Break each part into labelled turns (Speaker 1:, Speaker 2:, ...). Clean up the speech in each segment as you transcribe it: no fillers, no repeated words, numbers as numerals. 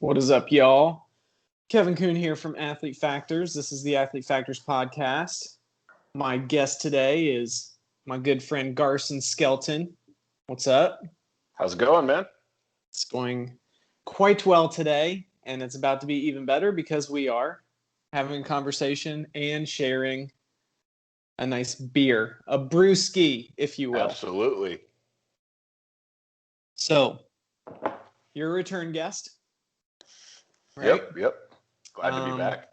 Speaker 1: What is up, y'all? Kevin Kuhn here from Athlete Factors. This is the Athlete Factors podcast. My guest today is my good friend Garson Skelton. What's up?
Speaker 2: How's it going, man?
Speaker 1: It's going quite well today, and it's about to be even better because we are having a conversation and sharing a nice beer, a brewski, if you will.
Speaker 2: Absolutely.
Speaker 1: So, you're a return guest, right?
Speaker 2: Yep. Glad to be back.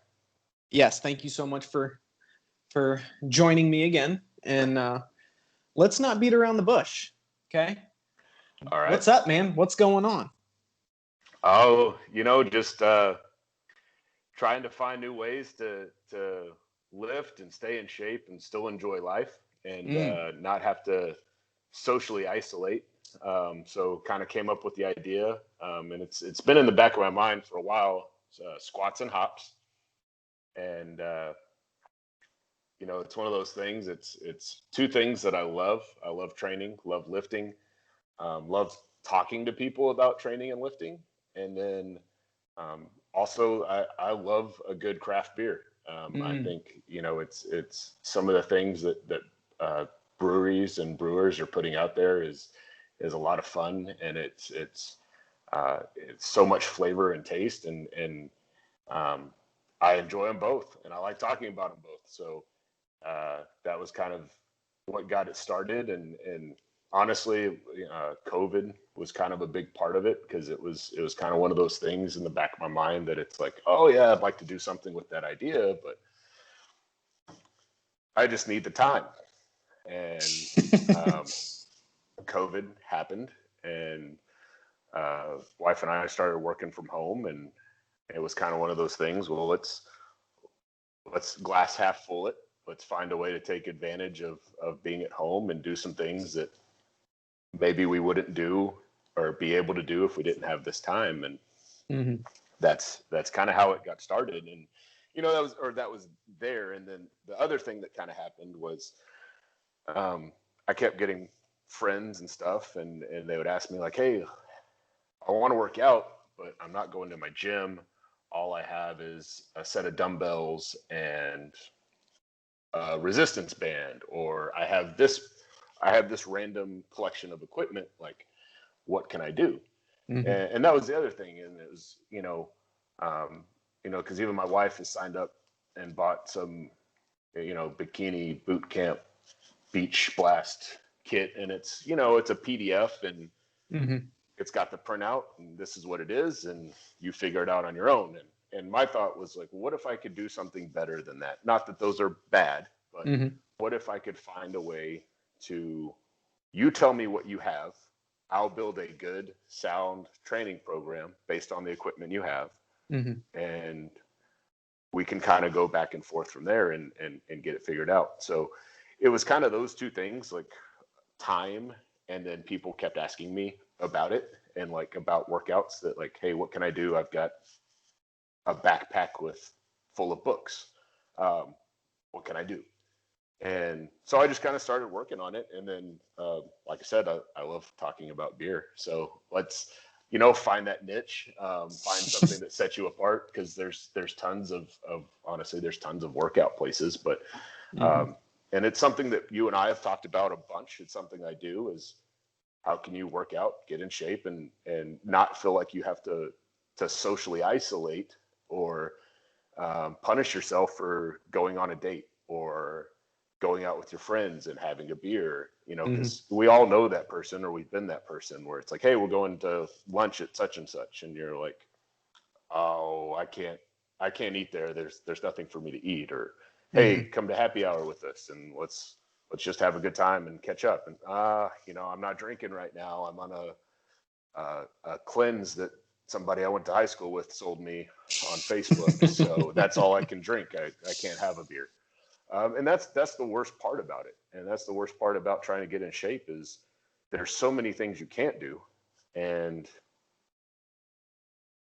Speaker 1: Yes, thank you so much for joining me again. And let's not beat around the bush, okay?
Speaker 2: All right.
Speaker 1: What's up, man? What's going on?
Speaker 2: Oh, just trying to find new ways to lift and stay in shape and still enjoy life and not have to socially isolate. So kind of came up with the idea, and it's been in the back of my mind for a while. Squats and hops, and it's one of those things. It's two things that I love. I love training, love lifting, love talking to people about training and lifting, and then also I love a good craft beer. I think it's some of the things that breweries and brewers are putting out there is a lot of fun, and it's so much flavor and taste, and I enjoy them both, and I like talking about them both. So that was kind of what got it started, and honestly, COVID was kind of a big part of it, because it was kind of one of those things in the back of my mind that it's like, oh yeah, I'd like to do something with that idea, but I just need the time. And COVID happened, and wife and I started working from home, and it was kind of one of those things. Well, let's glass half full it. Let's find a way to take advantage of being at home and do some things that maybe we wouldn't do or be able to do if we didn't have this time. And that's kind of how it got started. And that was there. And then the other thing that kind of happened was I kept getting friends and stuff, and they would ask me like, hey, I want to work out, but I'm not going to my gym. All I have is a set of dumbbells and a resistance band, or I have this random collection of equipment. Like, what can I do? And that was the other thing. And it was, because even my wife has signed up and bought some, bikini boot camp beach blast kit, and it's a PDF, and it's got the printout, and this is what it is, and you figure it out on your own. And my thought was like, what if I could do something better than that? Not that those are bad, but what if I could find a way to, you tell me what you have, I'll build a good, sound training program based on the equipment you have, and we can kind of go back and forth from there and get it figured out. So it was kind of those two things, like time, and then people kept asking me about it, and like about workouts, that like, hey, what can I do? I've got a backpack full of books. What can I do? And so I just kind of started working on it. And then, like I said, I love talking about beer. So let's, find that niche, find something that sets you apart, because there's tons of honestly, there's tons of workout places, but, and it's something that you and I have talked about a bunch. It's something I do, is how can you work out, get in shape, and not feel like you have to socially isolate or punish yourself for going on a date or going out with your friends and having a beer, because we all know that person, or we've been that person where it's like, hey, we're going to lunch at such and such, and you're like, oh, I can't eat there. There's nothing for me to eat. Or hey, come to happy hour with us, and let's just have a good time and catch up. And I'm not drinking right now. I'm on a cleanse that somebody I went to high school with sold me on Facebook. So that's all I can drink. I can't have a beer. And that's the worst part about it. And that's the worst part about trying to get in shape, is there's so many things you can't do, and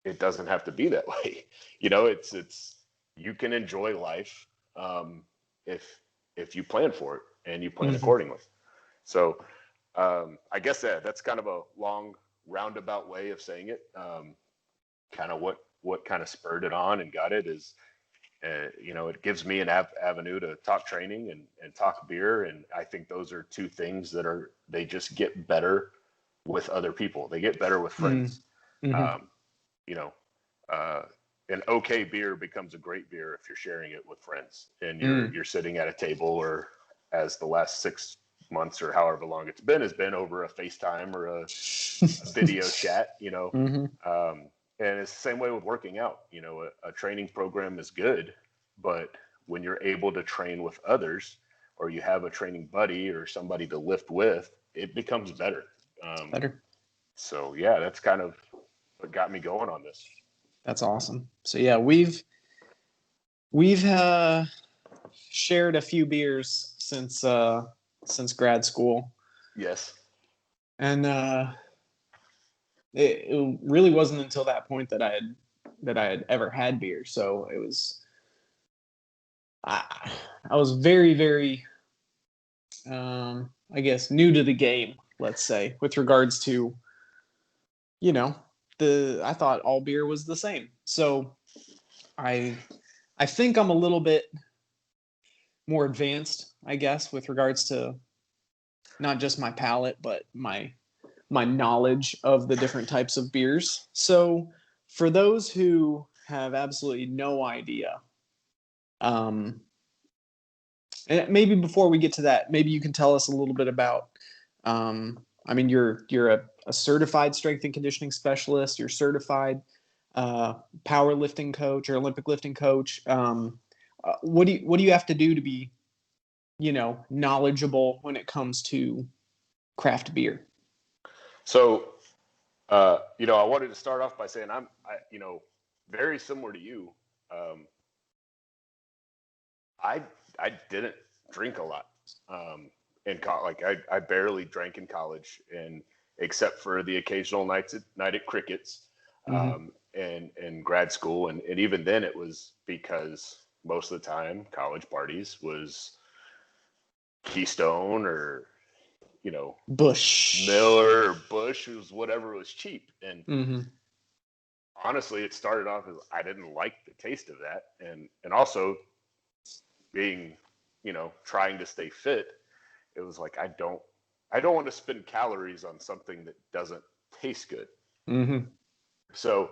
Speaker 2: it doesn't have to be that way. It's you can enjoy life if you plan for it and you plan accordingly. So I guess that's kind of a long roundabout way of saying it. kind of what kind of spurred it on and got it is, it gives me an avenue to talk training and talk beer. And I think those are two things they just get better with other people. They get better with friends.
Speaker 1: Mm-hmm.
Speaker 2: An okay beer becomes a great beer if you're sharing it with friends and you're sitting at a table, or as the last 6 months or however long it's been has been over a FaceTime or a video chat,
Speaker 1: Mm-hmm.
Speaker 2: And it's the same way with working out. A training program is good, but when you're able to train with others, or you have a training buddy or somebody to lift with, it becomes better.
Speaker 1: Better.
Speaker 2: So yeah, that's kind of what got me going on this.
Speaker 1: That's awesome. So yeah, we've shared a few beers since grad school.
Speaker 2: Yes.
Speaker 1: And it really wasn't until that point that I had ever had beer. So it was I was very, very I guess new to the game, let's say, with regards to, I thought all beer was the same. So I think I'm a little bit more advanced, I guess, with regards to not just my palate, but my knowledge of the different types of beers. So for those who have absolutely no idea, and maybe before we get to that, maybe you can tell us a little bit about, you're a certified strength and conditioning specialist, you're certified powerlifting coach or Olympic lifting coach. What do you have to do to be, knowledgeable when it comes to craft beer?
Speaker 2: So, I wanted to start off by saying I very similar to you. I didn't drink a lot in college. Like I barely drank in college, and except for the occasional night at crickets, and grad school, and even then it was because most of the time college parties was Keystone or
Speaker 1: Bush,
Speaker 2: Miller or Bush, was whatever was cheap. And
Speaker 1: mm-hmm.
Speaker 2: honestly, it started off as I didn't like the taste of that, and also being, trying to stay fit, it was like I don't want to spend calories on something that doesn't taste good.
Speaker 1: Mm-hmm.
Speaker 2: So,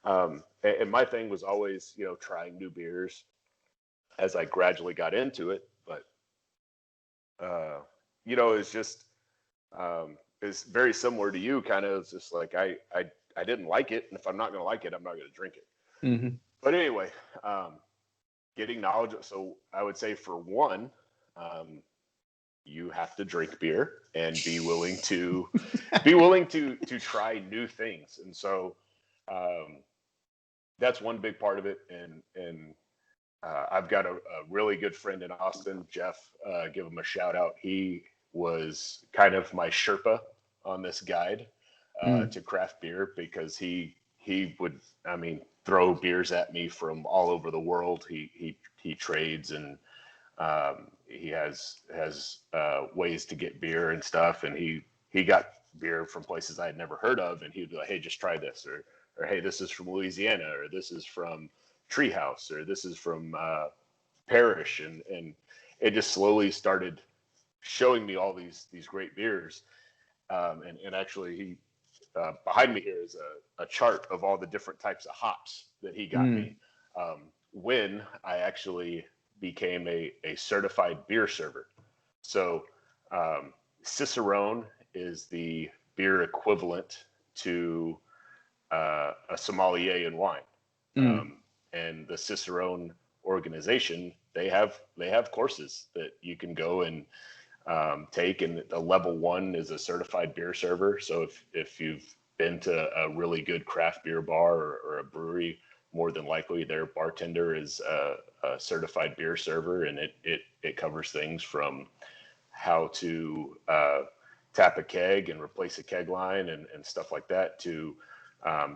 Speaker 2: and my thing was always, trying new beers as I gradually got into it. But, it's just, it's very similar to you. Kind of, it's just like I didn't like it, and if I'm not going to like it, I'm not going to drink it.
Speaker 1: Mm-hmm.
Speaker 2: But anyway, getting knowledge. So I would say for one, you have to drink beer and be willing to try new things. And so that's one big part of it. And I've got a really good friend in Austin, Jeff, give him a shout out. He was kind of my Sherpa on this guide to craft beer, because he would, throw beers at me from all over the world. He trades, and he has ways to get beer and stuff. And he got beer from places I had never heard of, and he would be like, hey, just try this, or hey, this is from Louisiana, or this is from Treehouse, or this is from Parish, and it just slowly started showing me all these great beers. And actually, he behind me here is a chart of all the different types of hops that he got me when I actually became a certified beer server. So Cicerone is the beer equivalent to a sommelier in wine. And the Cicerone organization, they have courses that you can go and take, and the level 1 is a certified beer server. So if you've been to a really good craft beer bar or a brewery, more than likely their bartender is a certified beer server, and it covers things from how to tap a keg and replace a keg line and stuff like that, to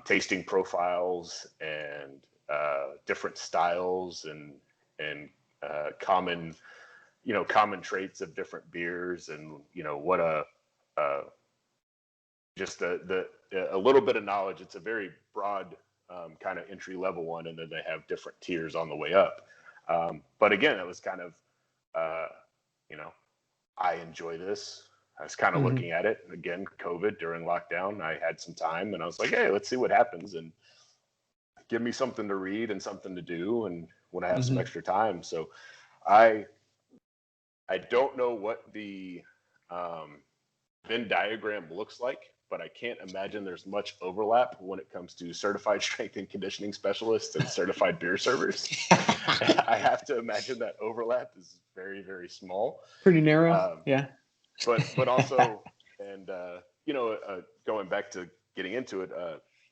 Speaker 2: tasting profiles and different styles and common traits of different beers, and what just a little bit of knowledge. It's a very broad kind of entry level one, and then they have different tiers on the way up. But again, it was kind of, I enjoy this. I was kind of looking at it again, COVID during lockdown. I had some time and I was like, hey, let's see what happens and give me something to read and something to do. And when I have some extra time. So I don't know what the Venn diagram looks like, but I can't imagine there's much overlap when it comes to certified strength and conditioning specialists and certified beer servers. I have to imagine that overlap is very, very small.
Speaker 1: Pretty narrow. Yeah.
Speaker 2: But also, and, going back to getting into it,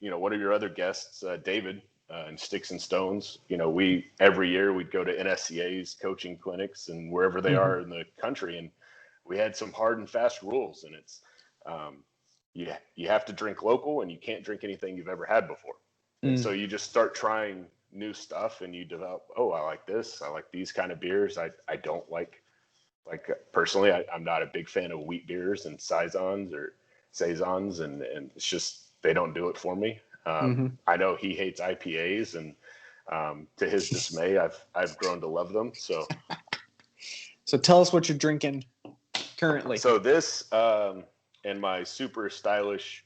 Speaker 2: one of your other guests, David, in Sticks and Stones, every year we'd go to NSCA's coaching clinics and wherever they are in the country. And we had some hard and fast rules, and it's, you have to drink local and you can't drink anything you've ever had before. And so you just start trying new stuff and you develop, I like this. I like these kind of beers. I don't like personally, I'm not a big fan of wheat beers and saisons, and it's just, they don't do it for me. I know he hates IPAs, and to his dismay, I've grown to love them. So
Speaker 1: tell us what you're drinking currently.
Speaker 2: So this, and my super stylish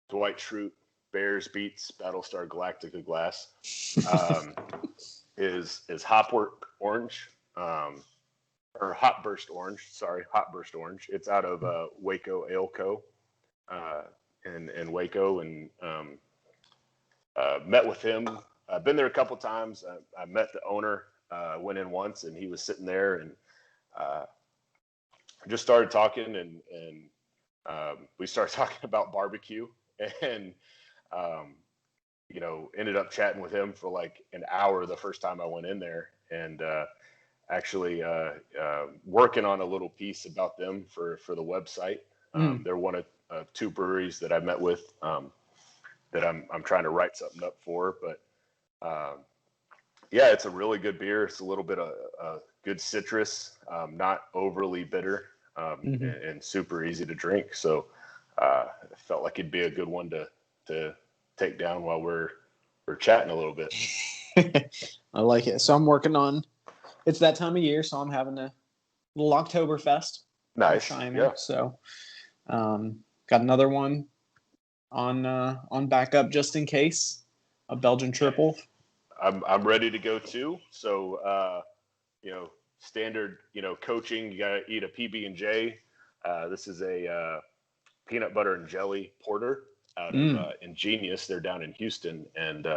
Speaker 2: Dwight Schrute Bears Beats Battlestar Galactica glass, is Hopwork Orange, or Hot Burst Orange. It's out of Waco Ale Co. In Waco, and met with him. I've been there a couple times. I met the owner, went in once, and he was sitting there, and just started talking, and we started talking about barbecue, and ended up chatting with him for like an hour the first time I went in there, and actually working on a little piece about them for the website. They're one of two breweries that I met with that I'm trying to write something up for. But it's a really good beer. It's a little bit of good citrus, not overly bitter, and super easy to drink. So I felt like it'd be a good one to take down while we're chatting a little bit.
Speaker 1: I like it. So I'm working on, it's that time of year, so I'm having a little Oktoberfest.
Speaker 2: Nice. Yeah.
Speaker 1: So got another one on backup just in case, a Belgian triple.
Speaker 2: I'm ready to go too. So standard coaching, you gotta eat a PB&J. This is a peanut butter and jelly porter out of Ingenious. They're down in Houston, and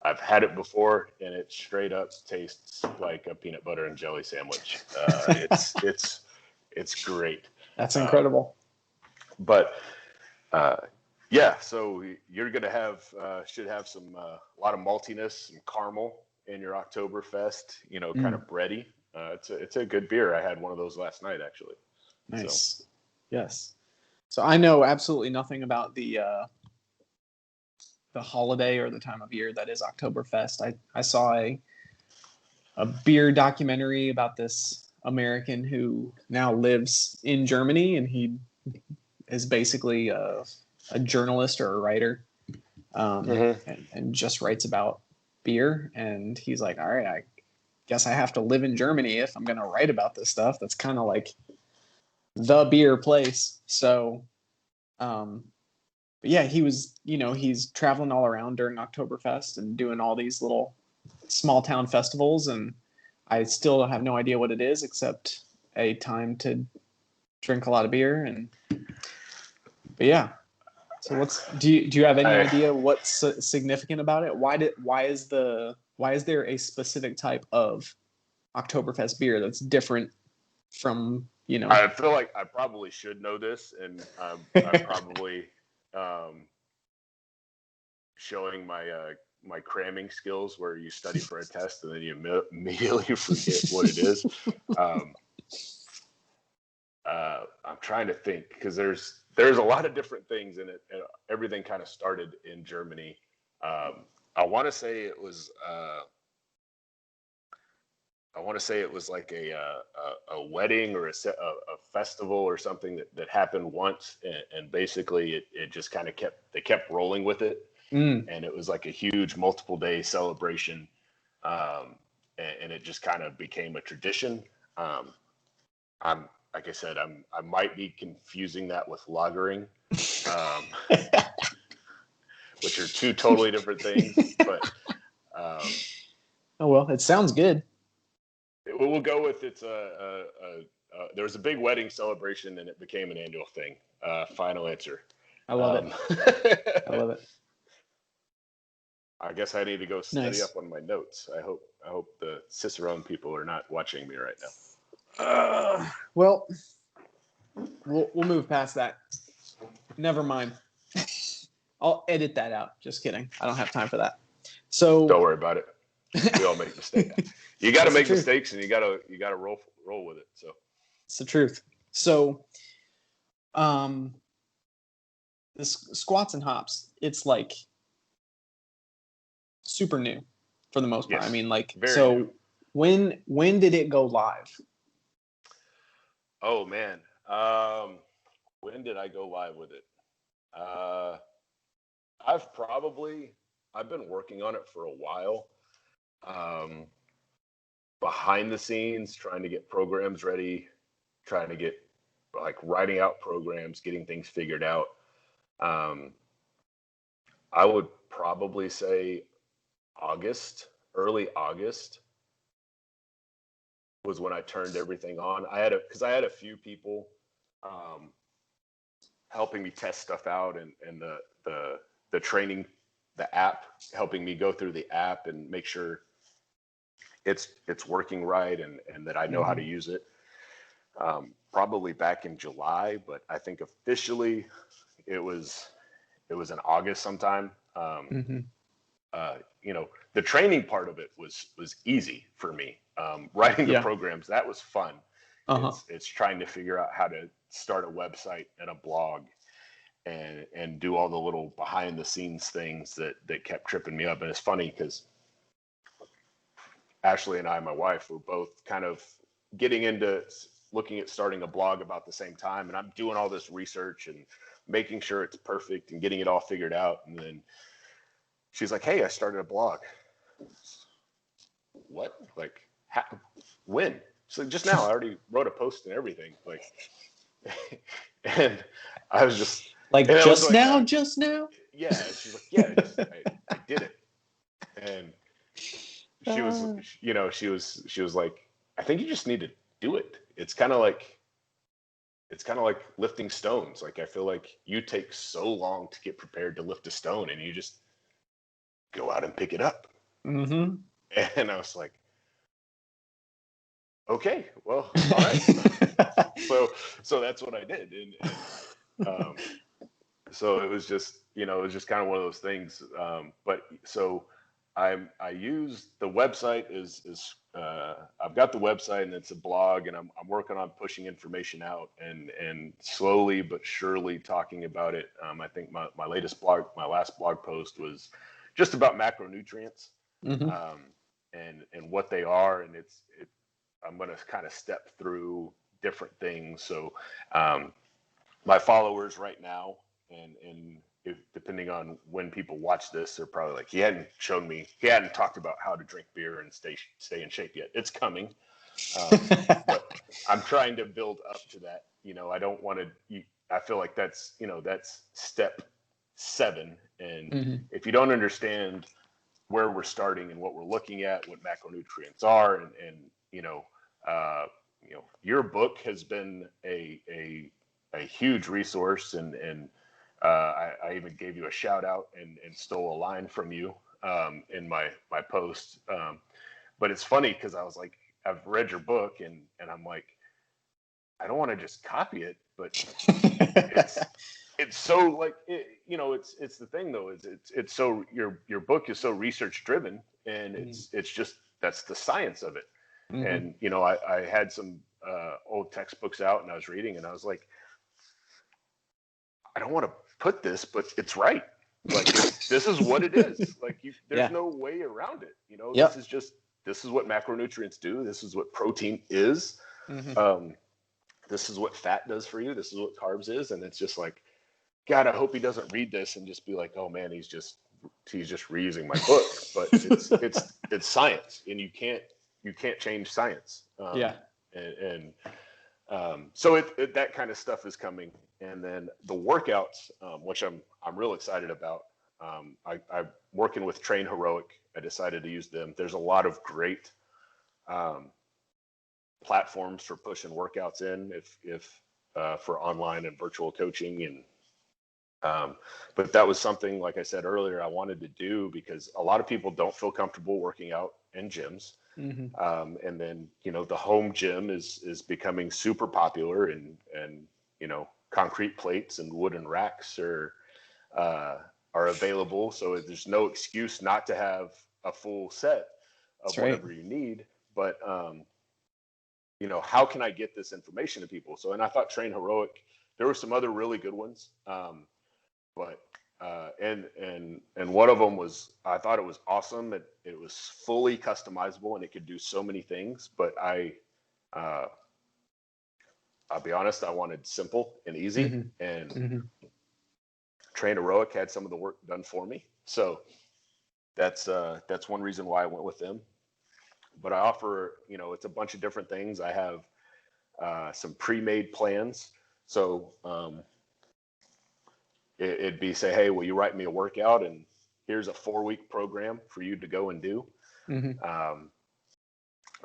Speaker 2: I've had it before, and it straight up tastes like a peanut butter and jelly sandwich. It's great.
Speaker 1: That's incredible.
Speaker 2: But so you're gonna should have some a lot of maltiness and caramel in your Oktoberfest. Kind of bready. It's a good beer. I had one of those last night, actually.
Speaker 1: Nice. So. Yes. So I know absolutely nothing about the holiday or the time of year that is Oktoberfest. I saw a beer documentary about this American who now lives in Germany, and he is basically a journalist or a writer, and just writes about beer. And he's like, all right, I guess I have to live in Germany if I'm going to write about this stuff. That's kind of like the beer place. So, but yeah, he was, he's traveling all around during Oktoberfest and doing all these little small town festivals. And I still have no idea what it is, except a time to drink a lot of beer. But yeah. So do you have any idea what's significant about it? Why is there a specific type of Oktoberfest beer that's different from,
Speaker 2: I feel like I probably should know this, and I'm probably showing my cramming skills, where you study for a test and then you immediately forget what it is. I'm trying to think, because there's a lot of different things in it. Everything kind of started in Germany. I want to say it was like a wedding or a festival or something that happened once, and basically it just kind of kept rolling with it. and it was like a huge multiple day celebration. And it just kind of became a tradition. Like I said, I might be confusing that with lagering, which are two totally different things. But
Speaker 1: oh well, it sounds good.
Speaker 2: We'll go with there was a big wedding celebration, and it became an annual thing. Final answer.
Speaker 1: I love it. I love it.
Speaker 2: I guess I need to go study up on my notes. I hope the Cicerone people are not watching me right now.
Speaker 1: Well, we'll move past that. Never mind. I'll edit that out. Just kidding. I don't have time for that. So
Speaker 2: don't worry about it. We all make mistakes. You got to make mistakes, and you got to roll with it. So
Speaker 1: it's the truth. So, this squats and hops, it's like super new for the most part.
Speaker 2: Yes,
Speaker 1: I mean, like,
Speaker 2: so new.
Speaker 1: when did it go live?
Speaker 2: Oh man, when did I go live with it? I've been working on it for a while, behind the scenes, trying to get programs ready, trying to get like writing out programs, getting things figured out. I would probably say early August was when I turned everything on. Because I had a few people helping me test stuff out, and the training, the app, helping me go through the app and make sure it's working right, and that I know how to use it. Probably back in July, but I think officially it was in August sometime. The training part of it was easy for me. Writing the programs, that was fun. It's trying to figure out how to start a website and a blog and do all the little behind the scenes things that kept tripping me up. And it's funny because Ashley and I, my wife, were both kind of getting into looking at starting a blog about the same time. And I'm doing all this research and making sure it's perfect and getting it all figured out. And then she's like, "Hey, I started a blog." What? Like, when? So just now, I already wrote a post and everything. Like, and I was just
Speaker 1: like, just now.
Speaker 2: Yeah. She's like, "Yeah, I did it." And she was like, "I think you just need to do it. It's kind of like lifting stones. Like, I feel like you take so long to get prepared to lift a stone, and you just go out and pick it up." And I was like, "Okay, well, all right." so that's what I did, and so it was just kind of one of those things. But so I use the website I've got the website, and it's a blog, and I'm working on pushing information out and slowly but surely talking about it. I think my last blog post was just about macronutrients, and what they are, and I'm going to kind of step through different things. So my followers right now, and depending on when people watch this, they're probably like, he hadn't talked about how to drink beer and stay in shape yet. It's coming. But I'm trying to build up to that. I don't want to, I feel like that's step 7. And if you don't understand where we're starting and what we're looking at, what macronutrients are, and your book has been a huge resource, and I even gave you a shout out and stole a line from you in my post. But it's funny because I was like, I've read your book, and I'm like, I don't want to just copy it, but it's so like it's the thing though, it's so your book is so research driven, and it's just, that's the science of it. And I had some old textbooks out, and I was reading, and I was like, I don't want to put this, but it's right. Like, this is what it is. Like, there's no way around it. This is what macronutrients do. This is what protein is. This is what fat does for you. This is what carbs is. And it's just like, God, I hope he doesn't read this and just be like, oh man, he's just he's just reusing my book, but it's science, and you can't change science. So that kind of stuff is coming. And then the workouts, which I'm real excited about. I'm working with Train Heroic. I decided to use them. There's a lot of great platforms for pushing workouts in if for online and virtual coaching. And but that was something, like I said earlier, I wanted to do because a lot of people don't feel comfortable working out in gyms. And then, the home gym is becoming super popular, and concrete plates and wooden racks are available. So there's no excuse not to have a full set of whatever you need. But, how can I get this information to people? So, and I thought Train Heroic, there were some other really good ones. But and one of them was, I thought it was awesome. It was fully customizable and it could do so many things. But I'll be honest, I wanted simple and easy. And Train Heroic had some of the work done for me. So that's one reason why I went with them. But I offer, it's a bunch of different things. I have some pre-made plans. So it'd be say, hey, will you write me a workout? And here's a 4-week program for you to go and do.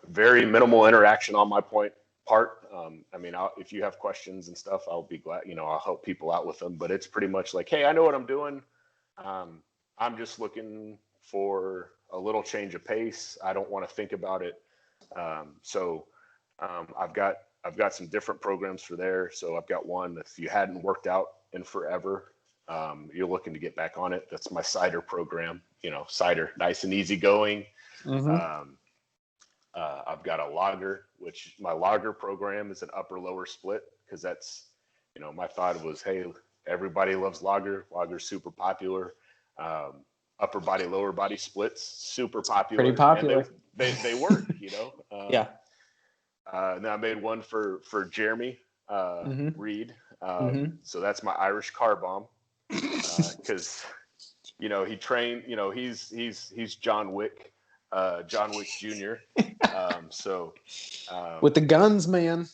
Speaker 2: Very minimal interaction on my part. If you have questions and stuff, I'll be glad, I'll help people out with them. But it's pretty much like, hey, I know what I'm doing. I'm just looking for a little change of pace. I don't want to think about it. So I've got some different programs for there. So I've got one, if you hadn't worked out in forever, you're looking to get back on it. That's my cider program. Cider, nice and easy going. I've got a lager, which my lager program is an upper lower split, because that's, my thought was, hey, everybody loves lager. Lager's super popular. Upper body, lower body splits, super popular.
Speaker 1: Pretty popular.
Speaker 2: And they work,
Speaker 1: Yeah.
Speaker 2: And I made one for Jeremy Reed. So that's my Irish car bomb, because he trained. He's John Wick, John Wick Jr.
Speaker 1: With the guns, man.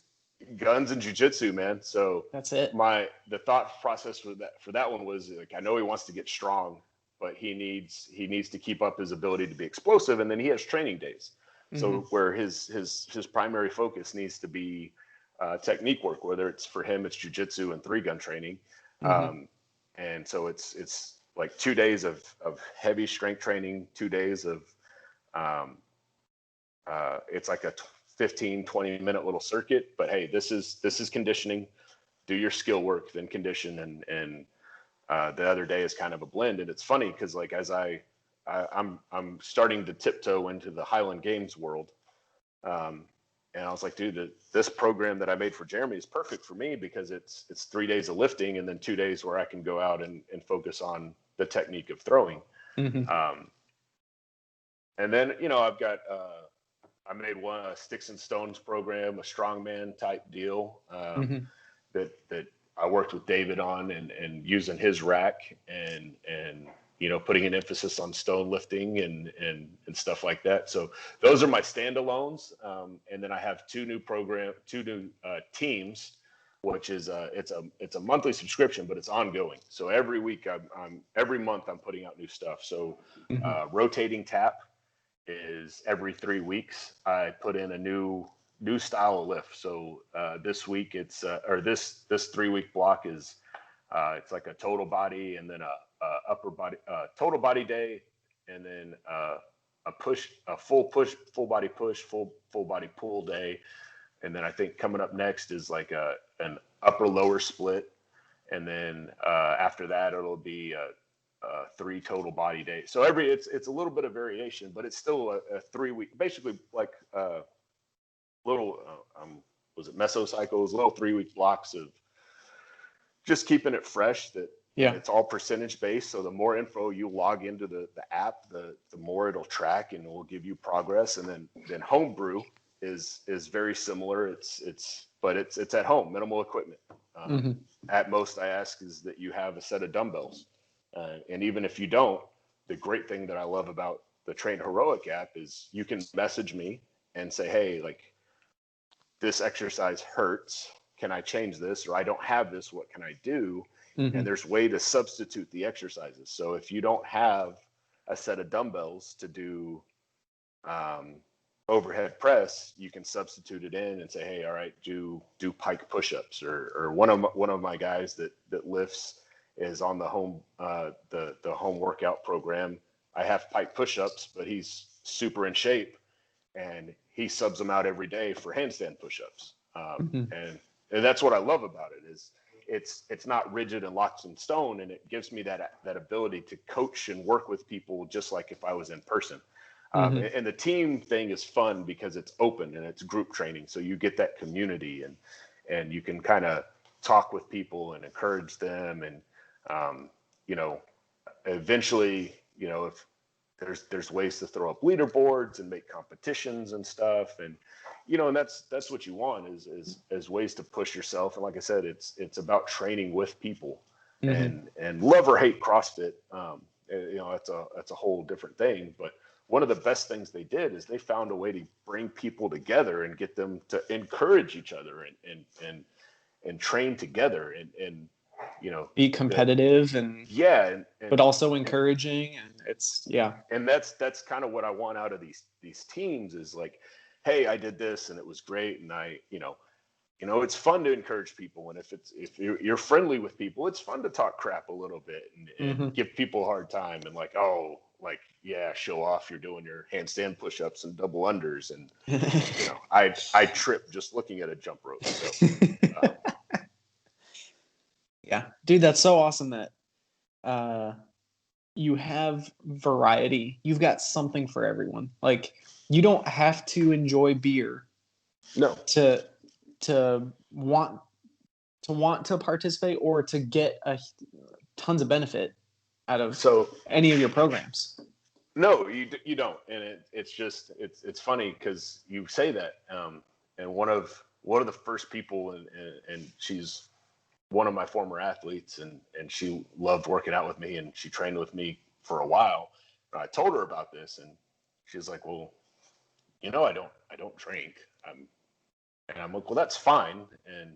Speaker 2: Guns and jiu-jitsu, man. So
Speaker 1: that's it.
Speaker 2: The thought process for that one was like, I know he wants to get strong, but he needs to keep up his ability to be explosive, and then he has training days. So where his primary focus needs to be technique work, whether it's for him, it's jiu-jitsu and 3-gun training. And so it's like 2 days of heavy strength training, 2 days of it's like a 15-20 minute little circuit. But hey, this is conditioning. Do your skill work, then condition, and the other day is kind of a blend. And it's funny because like as I'm starting to tiptoe into the Highland Games world. And I was like, dude, this program that I made for Jeremy is perfect for me, because it's 3 days of lifting and then 2 days where I can go out and focus on the technique of throwing. And then, I've got, I made one, a sticks and stones program, a strongman type deal, that I worked with David on and using his rack and putting an emphasis on stone lifting and stuff like that. So those are my standalones. And then I have two new teams, which is it's a monthly subscription, but it's ongoing. So every week every month I'm putting out new stuff. So rotating tap is every 3 weeks. I put in a new style of lift. So this week it's this 3 week block is it's like a total body, and then a upper body total body day, and then a full body push, full body pull day. And then I think coming up next is like an upper lower split, and then after that it'll be 3 total body days. So it's a little bit of variation, but it's still a 3 week, basically like little was it mesocycles, little 3 week blocks of just keeping it fresh. That it's all percentage based. So the more info you log into the app, the more it'll track and it will give you progress. And then homebrew is very similar. But it's at home, minimal equipment. At most I ask is that you have a set of dumbbells. And even if you don't, the great thing that I love about the Train Heroic app is you can message me and say, hey, like, this exercise hurts. Can I change this? Or I don't have this. What can I do?
Speaker 1: Mm-hmm.
Speaker 2: And there's way to substitute the exercises. So if you don't have a set of dumbbells to do overhead press, you can substitute it in and say, hey, all right, do pike push-ups. Or one of my guys that lifts is on the home the home workout program. I have pike push-ups, but he's super in shape, and he subs them out every day for handstand push-ups. And that's what I love about it is it's not rigid and locked in stone, and it gives me that ability to coach and work with people just like if I was in person. And the team thing is fun because it's open and it's group training, so you get that community and you can kind of talk with people and encourage them, and eventually, if there's ways to throw up leaderboards and make competitions and stuff, and and that's what you want is ways to push yourself. And like I said, it's about training with people, and love or hate CrossFit. That's a whole different thing. But one of the best things they did is they found a way to bring people together and get them to encourage each other and train together and
Speaker 1: be competitive
Speaker 2: and
Speaker 1: but also encouraging, and it's
Speaker 2: and that's kind of what I want out of these teams is like, hey, I did this and it was great, and I it's fun to encourage people, and if you're friendly with people, it's fun to talk crap a little bit and give people a hard time and show off you're doing your handstand push-ups and double unders, and I trip just looking at a jump rope. So
Speaker 1: yeah, dude, that's so awesome that you have variety. You've got something for everyone. Like, you don't have to enjoy beer to want to participate or to get tons of benefit out of any of your programs.
Speaker 2: No, you don't, and it's funny because you say that, and one of the first people, and she's one of my former athletes, and she loved working out with me, and she trained with me for a while. And I told her about this, and she's like, well, I don't drink. And I'm like, well, that's fine. And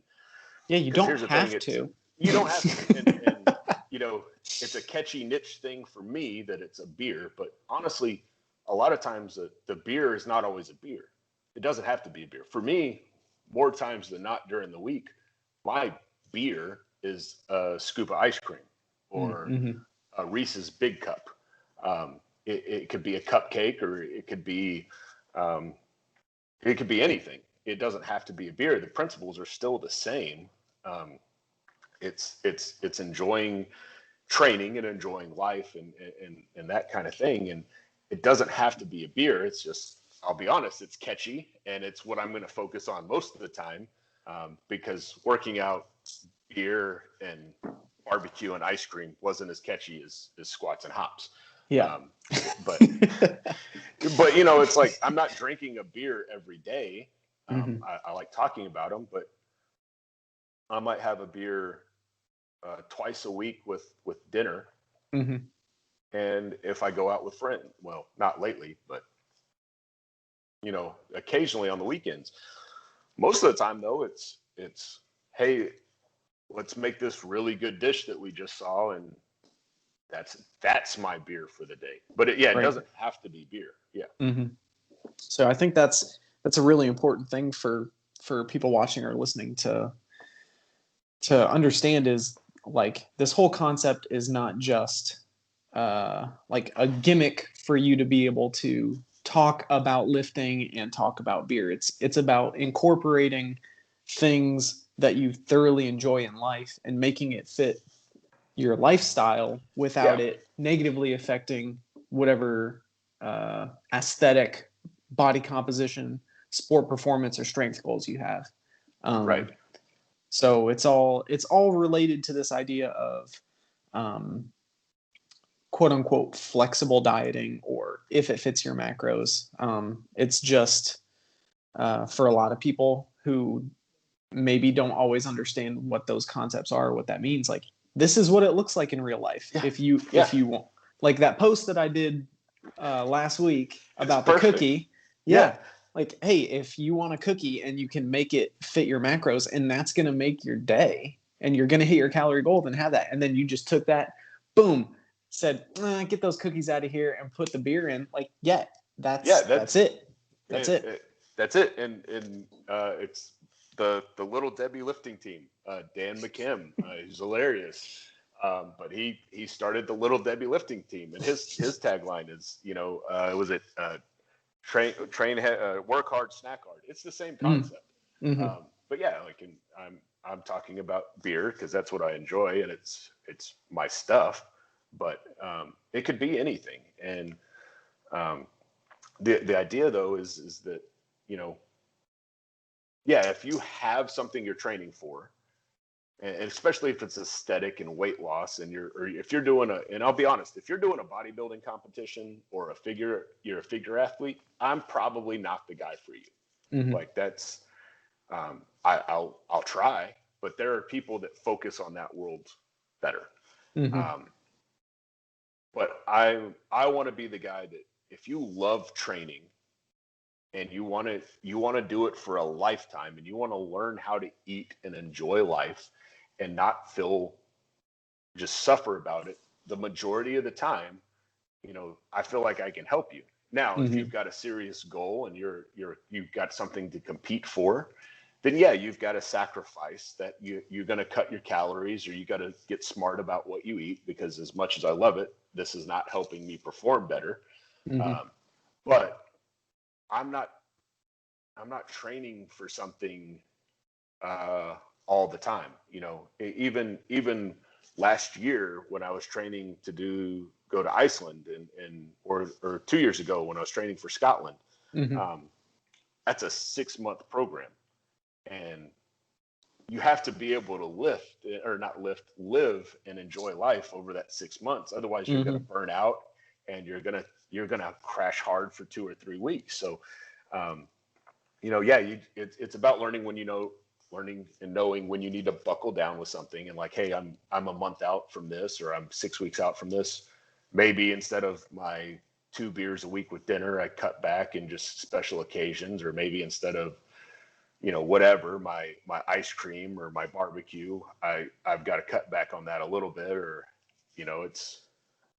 Speaker 1: yeah, you don't have to.
Speaker 2: You don't have to. And it's a catchy niche thing for me that it's a beer, but honestly, a lot of times the beer is not always a beer. It doesn't have to be a beer. For me, more times than not during the week, my beer is a scoop of ice cream or a Reese's Big Cup. It could be a cupcake, or it could be anything. It doesn't have to be a beer. The principles are still the same. It's enjoying training and enjoying life and that kind of thing. And it doesn't have to be a beer. It's just, I'll be honest, it's catchy, and it's what I'm going to focus on most of the time, because working out beer and barbecue and ice cream wasn't as catchy as squats and hops.
Speaker 1: Yeah.
Speaker 2: But it's like, I'm not drinking a beer every day. I like talking about them, but I might have a beer twice a week with dinner. And if I go out with friends, well, not lately, but occasionally on the weekends. Most of the time though, it's hey, let's make this really good dish that we just saw, and that's my beer for the day. But it doesn't have to be beer. Yeah.
Speaker 1: So I think that's a really important thing for people watching or listening to understand, is like, this whole concept is not just like a gimmick for you to be able to talk about lifting and talk about beer. It's about incorporating things that you thoroughly enjoy in life and making it fit your lifestyle without it negatively affecting whatever aesthetic, body composition, sport performance, or strength goals you have.
Speaker 2: Right.
Speaker 1: So it's all related to this idea of quote unquote flexible dieting, or if it fits your macros. It's just for a lot of people who maybe don't always understand what those concepts are, what that means. Like, this is what it looks like in real life. If you like that post that I did last week about the
Speaker 2: perfect.
Speaker 1: cookie. Yeah. Like, hey, if you want a cookie and you can make it fit your macros and that's going to make your day and you're going to hit your calorie goal, then have that. And then you just took that, boom, said, get those cookies out of here and put the beer in. Like, that's it. That's it.
Speaker 2: That's it. And it's the Little Debbie lifting team. Dan McKim, he's hilarious. But he started the Little Debbie lifting team, and his tagline is, work hard, snack hard. It's the same concept.
Speaker 1: Mm-hmm.
Speaker 2: But yeah, like I'm talking about beer because that's what I enjoy, and it's my stuff. But it could be anything, and the idea though is that, if you have something you're training for, and especially if it's aesthetic and weight loss, and if you're doing and I'll be honest, if you're doing a bodybuilding competition or you're a figure athlete, I'm probably not the guy for you.
Speaker 1: Mm-hmm.
Speaker 2: Like that's, I'll try, but there are people that focus on that world better.
Speaker 1: Mm-hmm.
Speaker 2: But I want to be the guy that if you love training and you want to do it for a lifetime, and you want to learn how to eat and enjoy life and not just suffer about it the majority of the time, I feel like I can help you. Now, if you've got a serious goal and you've got something to compete for, then yeah, you've got to sacrifice that. You're going to cut your calories, or you got to get smart about what you eat, because as much as I love it, this is not helping me perform better.
Speaker 1: Mm-hmm.
Speaker 2: But I'm not training for something all the time. Even last year when I was training to go to Iceland, or 2 years ago when I was training for Scotland, that's a 6-month program, and you have to be able to live and enjoy life over that 6 months. Otherwise, you're going to burn out, and you're going to crash hard for 2 or 3 weeks. So, it's about learning and knowing when you need to buckle down with something, and like, hey, I'm a month out from this, or I'm 6 weeks out from this. Maybe instead of my 2 beers a week with dinner, I cut back in just special occasions, or maybe instead of, whatever, my ice cream or my barbecue, I've got to cut back on that a little bit, or, it's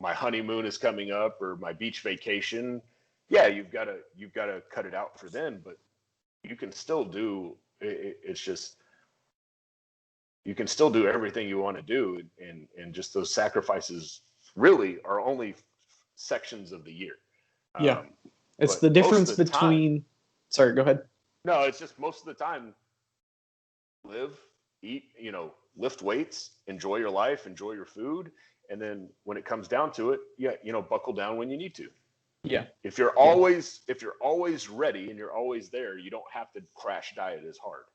Speaker 2: my honeymoon is coming up, or my beach vacation. Yeah, you've got to cut it out for then, but you can still do it. It's just, you can still do everything you want to do, and just those sacrifices really are only sections of the year.
Speaker 1: Yeah. It's the difference between, sorry, go ahead.
Speaker 2: No, it's just most of the time, live, eat, lift weights, enjoy your life, enjoy your food. And then when it comes down to it, buckle down when you need to.
Speaker 1: Yeah.
Speaker 2: If you're always ready and you're always there, you don't have to crash diet as hard,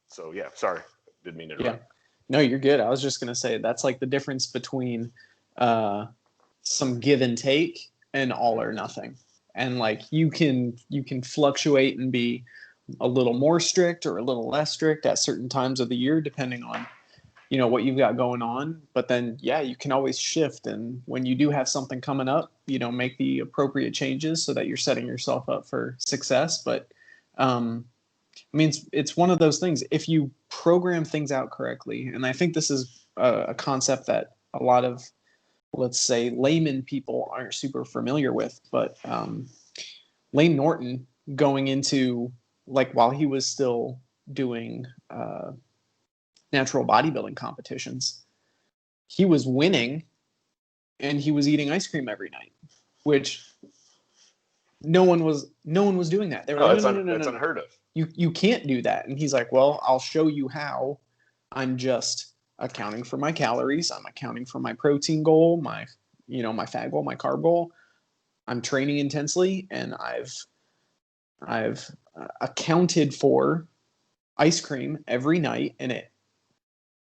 Speaker 2: So yeah, sorry. Didn't mean to interrupt.
Speaker 1: Yeah. No, you're good. I was just going to say that's like the difference between some give and take and all or nothing. And like you can fluctuate and be a little more strict or a little less strict at certain times of the year, depending on, what you've got going on. But then, you can always shift. And when you do have something coming up, make the appropriate changes so that you're setting yourself up for success. But it's one of those things. If you program things out correctly, and I think this is a concept that a lot of, let's say, layman people aren't super familiar with, but Lane Norton, going into, like, while he was still doing natural bodybuilding competitions, he was winning and he was eating ice cream every night, which no one was doing that. They were like, no,
Speaker 2: it's unheard of.
Speaker 1: You can't do that. And he's like, well, I'll show you how. I'm just accounting for my calories. I'm accounting for my protein goal, my fat goal, my carb goal. I'm training intensely, and I've accounted for ice cream every night, and it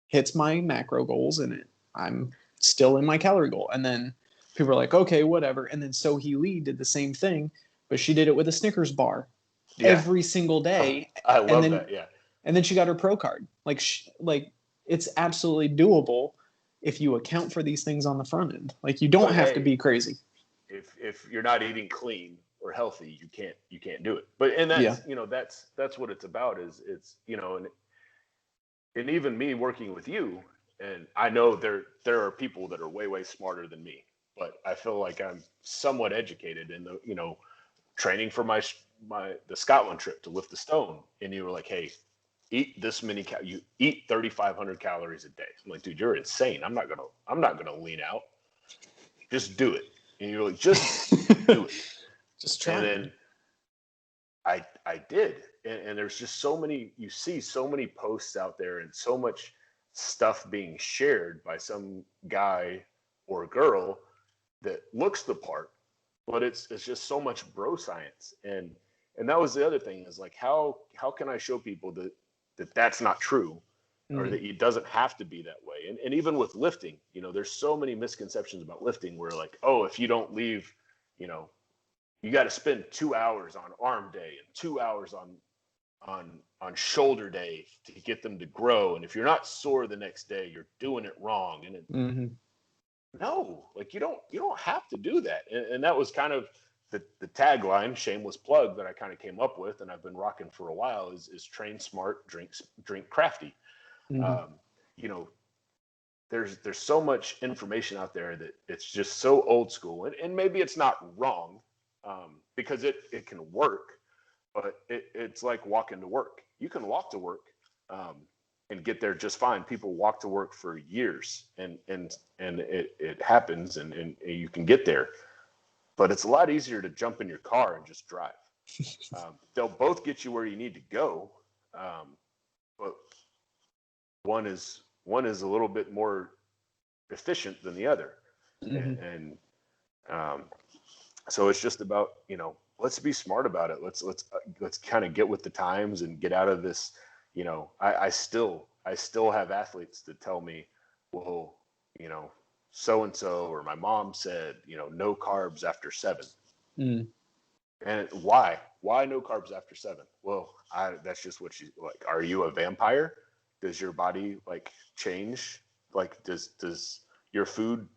Speaker 1: hits my macro goals, and I'm still in my calorie goal. And then people are like, okay, whatever. And then Sohee Lee did the same thing, but she did it with a Snickers bar every single day.
Speaker 2: I love that. Yeah.
Speaker 1: And then she got her pro card. Like it's absolutely doable. if you account for these things on the front end. Like, you don't have to be crazy.
Speaker 2: If you're not eating clean or healthy, you can't do it. But and that's that's what it's about. Is it's and even me working with you, and I know there are people that are way smarter than me, but I feel like I'm somewhat educated in the training for the Scotland trip to lift the stone, and you were like, hey, eat this many you eat 3,500 calories a day. I'm like, dude, you're insane. I'm not gonna lean out. Just do it. And you're like, just do it.
Speaker 1: Just try.
Speaker 2: And then I did. And there's just so many, you see so many posts out there and so much stuff being shared by some guy or girl that looks the part, but it's just so much bro science. And that was the other thing, is like, how can I show people that that's not true, or that it doesn't have to be that way? And even with lifting, there's so many misconceptions about lifting where like, oh, if you don't leave, you got to spend 2 hours on arm day and 2 hours on shoulder day to get them to grow. And if you're not sore the next day, you're doing it wrong. And no, like you don't have to do that. And that was kind of the tagline, shameless plug, that I kind of came up with, and I've been rocking for a while, is train smart, drink crafty. There's so much information out there that it's just so old school, and maybe it's not wrong, because it can work, but it's like walking to work. You can walk to work and get there just fine. People walk to work for years, and it happens, and you can get there. But it's a lot easier to jump in your car and just drive. They'll both get you where you need to go, but one is a little bit more efficient than the other. And so it's just about, let's be smart about it. Let's kind of get with the times and get out of this. I still have athletes that tell me, well, so-and-so, or my mom said, no carbs after 7. And why no carbs after 7? Well, that's just what she's like. Are you a vampire? Does your body like change? Like, does your food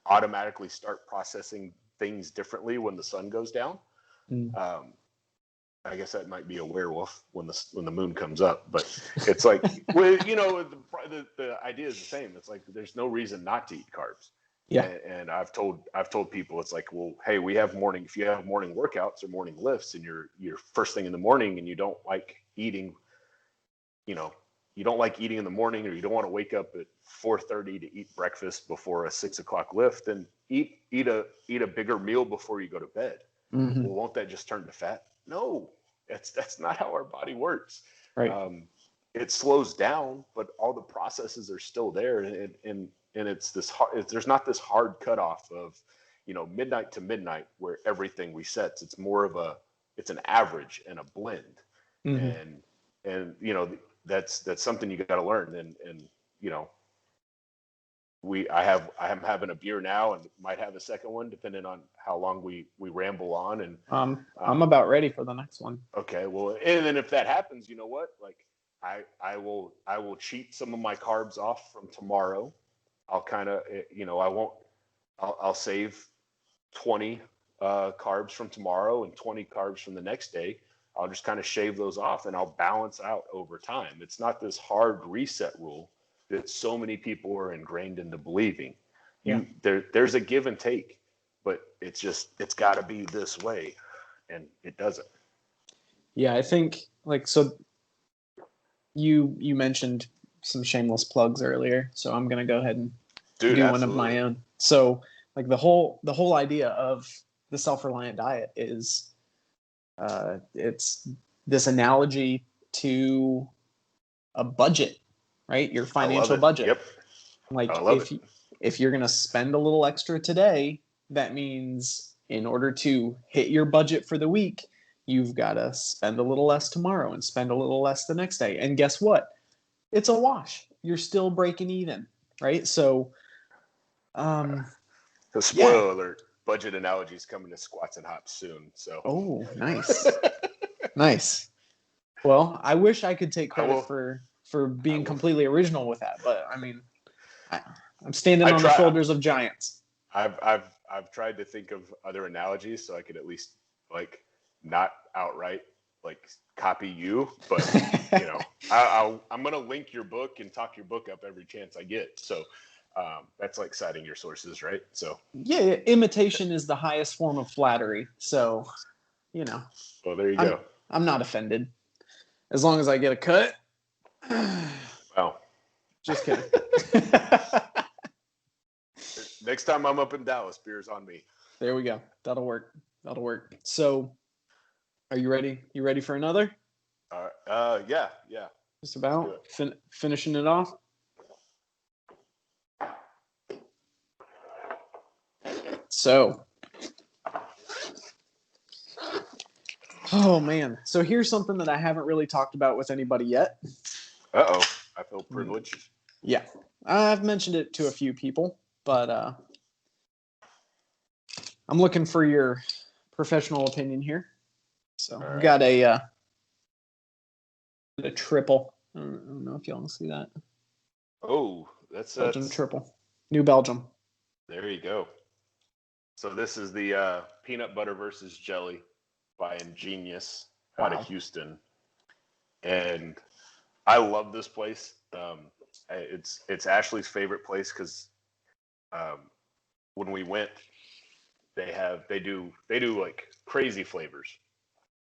Speaker 2: automatically start processing things differently when the sun goes down? I guess that might be a werewolf when the moon comes up, but it's like, the idea is the same. It's like, there's no reason not to eat carbs.
Speaker 1: Yeah.
Speaker 2: And I've told people, it's like, well, hey, if you have morning workouts or morning lifts, and you're first thing in the morning, and you don't like eating, you don't like eating in the morning, or you don't want to wake up at 4:30 to eat breakfast before a 6 o'clock lift, then eat a bigger meal before you go to bed. Well, won't that just turn to fat? No, that's not how our body works.
Speaker 1: Right.
Speaker 2: It slows down, but all the processes are still there, and it's this hard, there's not this hard cutoff of midnight to midnight where everything resets. It's more of it's an average and a blend. And that's something you got to learn. And I'm having a beer now, and might have a second one depending on how long we ramble on. And
Speaker 1: I'm about ready for the next one.
Speaker 2: Okay, well, and then if that happens, you know what? Like, I will cheat some of my carbs off from tomorrow. I'll kind of I'll save 20 carbs from tomorrow and 20 carbs from the next day. I'll just kind of shave those off, and I'll balance out over time. It's not this hard reset rule that so many people are ingrained into believing. There's a give and take, but it's got to be this way, and it doesn't.
Speaker 1: Yeah, I think so. You mentioned some shameless plugs earlier, so I'm gonna go ahead and do one of my own. So like the whole idea of the self-reliant diet is it's this analogy to a budget, right? Your financial budget.
Speaker 2: Yep.
Speaker 1: Like if you're gonna spend a little extra today, that means in order to hit your budget for the week, you've got to spend a little less tomorrow and spend a little less the next day. And guess what? It's a wash. You're still breaking even, right? So,
Speaker 2: spoiler alert, budget analogies coming to squats and hops soon. So.
Speaker 1: Oh, nice. Nice. Well, I wish I could take credit for being completely original with that, but I mean, I'm standing on the shoulders of giants.
Speaker 2: I've tried to think of other analogies so I could at least like not outright like copy you, but you know, I'm gonna link your book and talk your book up every chance I get. So that's like citing your sources, right? So
Speaker 1: yeah, imitation is the highest form of flattery. So, you know.
Speaker 2: Well, there you go.
Speaker 1: I'm not offended as long as I get a cut.
Speaker 2: Well,
Speaker 1: just kidding.
Speaker 2: Next time I'm up in Dallas, beer's on me.
Speaker 1: There we go. That'll work. So, are you ready? You ready for another?
Speaker 2: Yeah.
Speaker 1: Just about finishing it off. So, oh man. So here's something that I haven't really talked about with anybody yet.
Speaker 2: Uh-oh. I feel privileged.
Speaker 1: Yeah. I've mentioned it to a few people, but I'm looking for your professional opinion here. So I've got a triple. I don't know if y'all can see that.
Speaker 2: Oh, that's
Speaker 1: Belgium triple. New Belgium.
Speaker 2: There you go. So this is the peanut butter versus jelly by Ingenious out of Houston, and I love this place. It's Ashley's favorite place because when we went, they do like crazy flavors,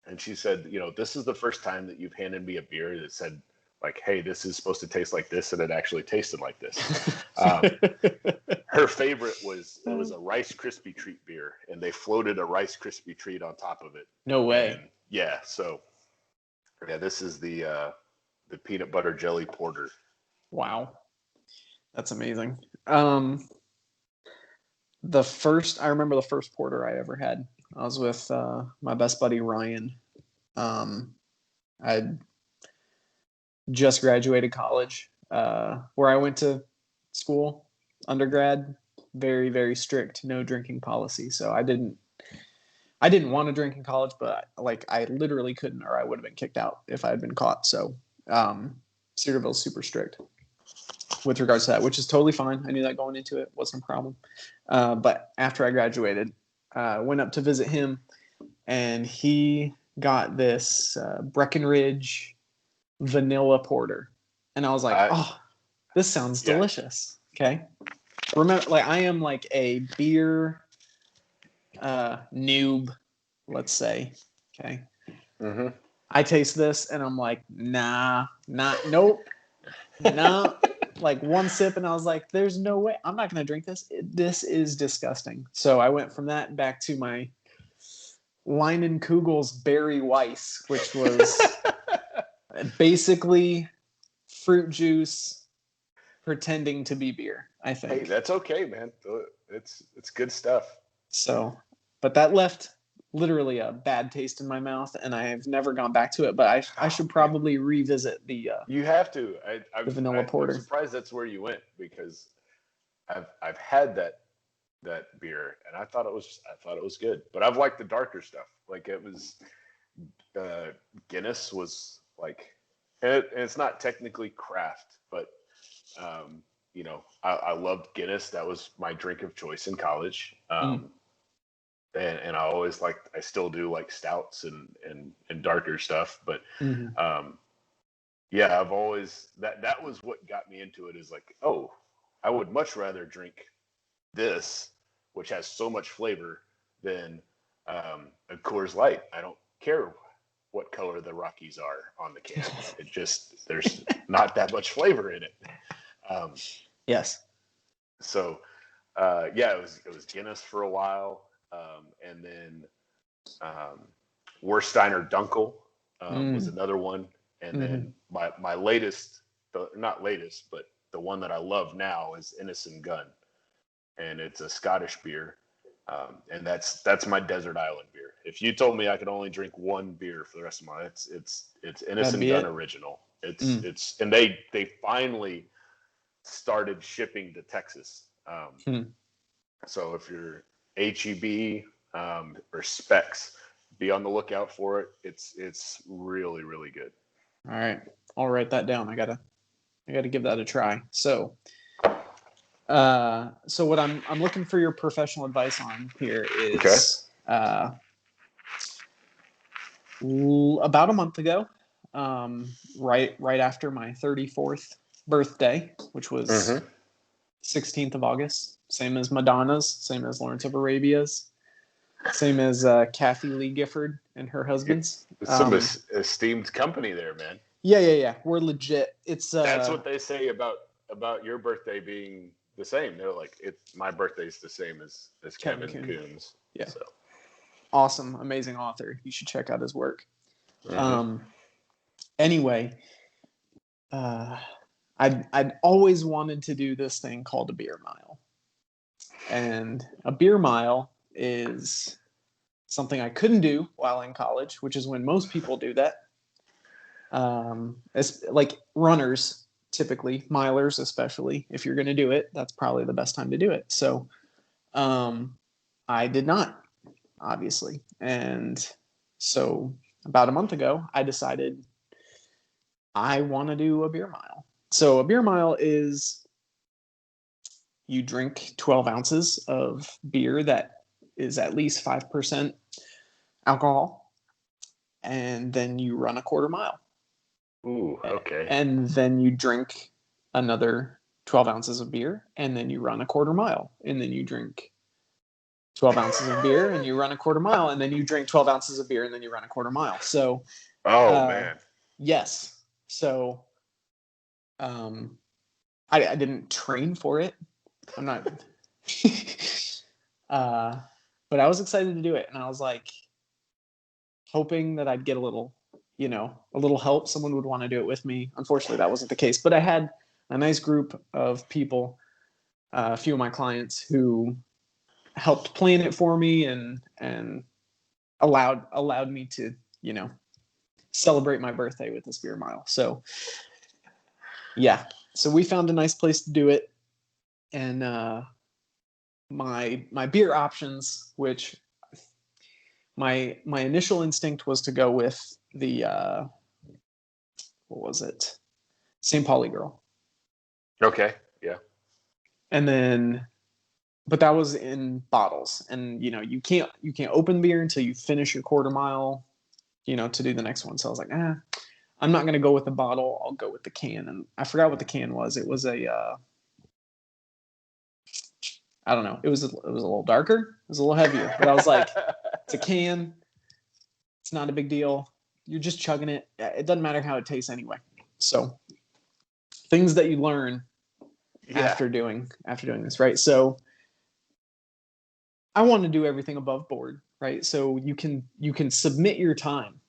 Speaker 2: and she said, you know, this is the first time that you've handed me a beer that said like, hey, this is supposed to taste like this, and it actually tasted like this. Her favorite was a Rice Krispie treat beer, and they floated a Rice Krispie treat on top of it.
Speaker 1: No way.
Speaker 2: And yeah, so yeah, this is the peanut butter jelly porter.
Speaker 1: Wow, that's amazing. I remember the first porter I ever had. I was with my best buddy Ryan. I just graduated college, where I went to school, undergrad. Very, very strict no drinking policy. So I didn't want to drink in college, but like I literally couldn't, or I would have been kicked out if I had been caught. So Cedarville's super strict with regards to that, which is totally fine. I knew that going into it, wasn't a problem. But after I graduated, went up to visit him, and he got this Breckenridge vanilla porter, and I was like, oh, this sounds delicious. Okay, remember, like I am like a beer noob, let's say. Okay.
Speaker 2: Mm-hmm.
Speaker 1: I taste this and I'm like, nope. Like one sip and I was like, there's no way. I'm not going to drink this. This is disgusting. So I went from that back to my Leinenkugel's Berry Weiss, which was basically fruit juice pretending to be beer, I think.
Speaker 2: Hey, that's okay, man. It's good stuff.
Speaker 1: So, but that left literally a bad taste in my mouth, and I have never gone back to it. But I should probably revisit the.
Speaker 2: You have to.
Speaker 1: The vanilla porter.
Speaker 2: I'm surprised that's where you went, because I've had that beer and I thought it was good, but I've liked the darker stuff. Like it was Guinness was like, and it's not technically craft, but you know, I loved Guinness. That was my drink of choice in college. And I always I still do like stouts and darker stuff, but yeah, I've always that was what got me into it, is like, oh, I would much rather drink this, which has so much flavor, than a Coors Light. I don't care what color the Rockies are on the can. It just, there's not that much flavor in it.
Speaker 1: Yes.
Speaker 2: So yeah, it was Guinness for a while. And then Wersteiner Dunkel was another one. And then my latest, not latest, but the one that I love now is Innocent Gun. And it's a Scottish beer. And that's my desert island beer. If you told me I could only drink one beer for the rest of my life, it's Innocent Gun Original. It's and they finally started shipping to Texas. So if you're HEB or Specs, be on the lookout for it. It's really, really good.
Speaker 1: All right, I'll write that down. I gotta give that a try. So So what I'm looking for your professional advice on here is about a month ago, right after my 34th birthday, which was 16th of August, same as Madonna's, same as Lawrence of Arabia's, same as Kathy Lee Gifford and her husband's.
Speaker 2: Some esteemed company there, man.
Speaker 1: Yeah. We're legit. It's
Speaker 2: that's what they say about your birthday being the same. They're like, my birthday's the same as Kevin Coon's.
Speaker 1: Yeah.
Speaker 2: So.
Speaker 1: Awesome, amazing author. You should check out his work. Anyway, I'd always wanted to do this thing called a beer mile. And a beer mile is something I couldn't do while in college, which is when most people do that. It's like runners, typically, milers especially, if you're going to do it, that's probably the best time to do it. So I did not, obviously. And so about a month ago, I decided I want to do a beer mile. So a beer mile is you drink 12 ounces of beer that is at least 5% alcohol, and then you run a quarter mile.
Speaker 2: Ooh, okay.
Speaker 1: And then you drink another 12 ounces of beer, and then you run a quarter mile, and then you drink 12 ounces of beer, and you run a quarter mile, and then you drink 12 ounces of beer, and then you run a quarter mile. So,
Speaker 2: man.
Speaker 1: Yes. So, I didn't train for it. I'm not, but I was excited to do it. And I was like, hoping that I'd get a little help. Someone would want to do it with me. Unfortunately, that wasn't the case, but I had a nice group of people, a few of my clients who helped plan it for me and allowed me to, celebrate my birthday with this beer mile. So yeah, so we found a nice place to do it. And my beer options, which my initial instinct was to go with the what was it? St. Pauli Girl.
Speaker 2: Okay, yeah.
Speaker 1: And then, but that was in bottles, and you can't open beer until you finish your quarter mile, to do the next one. So I was like, I'm not gonna go with the bottle. I'll go with the can. And I forgot what the can was. It was a I don't know. It was a little darker. It was a little heavier. But I was like, it's a can. It's not a big deal. You're just chugging it. It doesn't matter how it tastes anyway. So things that you learn after doing this, right? So I want to do everything above board, right? So you can submit your time.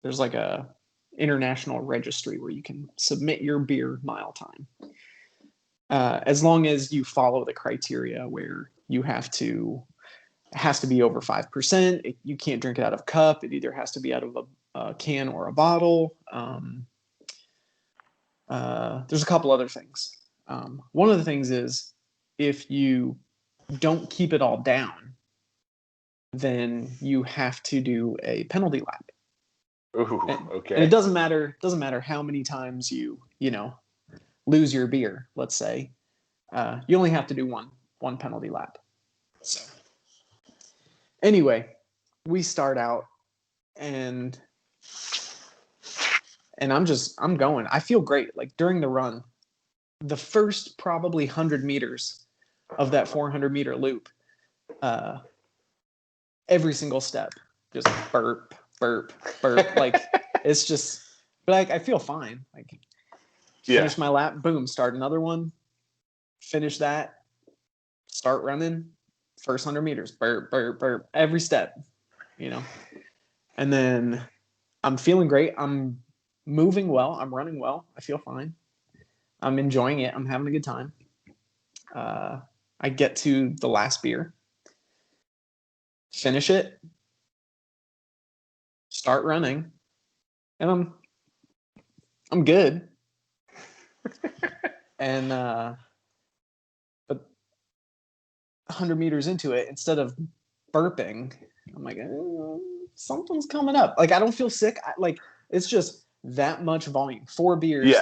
Speaker 1: There's like a international registry where you can submit your beer mile time. As long as you follow the criteria where it has to be over 5%. You can't drink it out of a cup. It either has to be out of a can or a bottle. There's a couple other things. One of the things is if you don't keep it all down, then you have to do a penalty lap.
Speaker 2: Ooh, okay.
Speaker 1: And it doesn't matter how many times you lose your beer, let's say. You only have to do one penalty lap. So anyway, we start out and I'm going. I feel great. Like during the run, the first probably 100 meters of that 400-meter loop, every single step, just burp, burp, burp. Like it's just, but like I feel fine. Like finish my lap, boom, start another one, finish that, start running, first 100 meters, burp, burp, burp, every step, and then I'm feeling great. I'm moving well. I'm running well. I feel fine. I'm enjoying it. I'm having a good time. I get to the last beer, finish it, start running, and I'm good. And but 100 meters into it, instead of burping, I'm like, something's coming up. Like I don't feel sick. It's just that much volume. 4 beers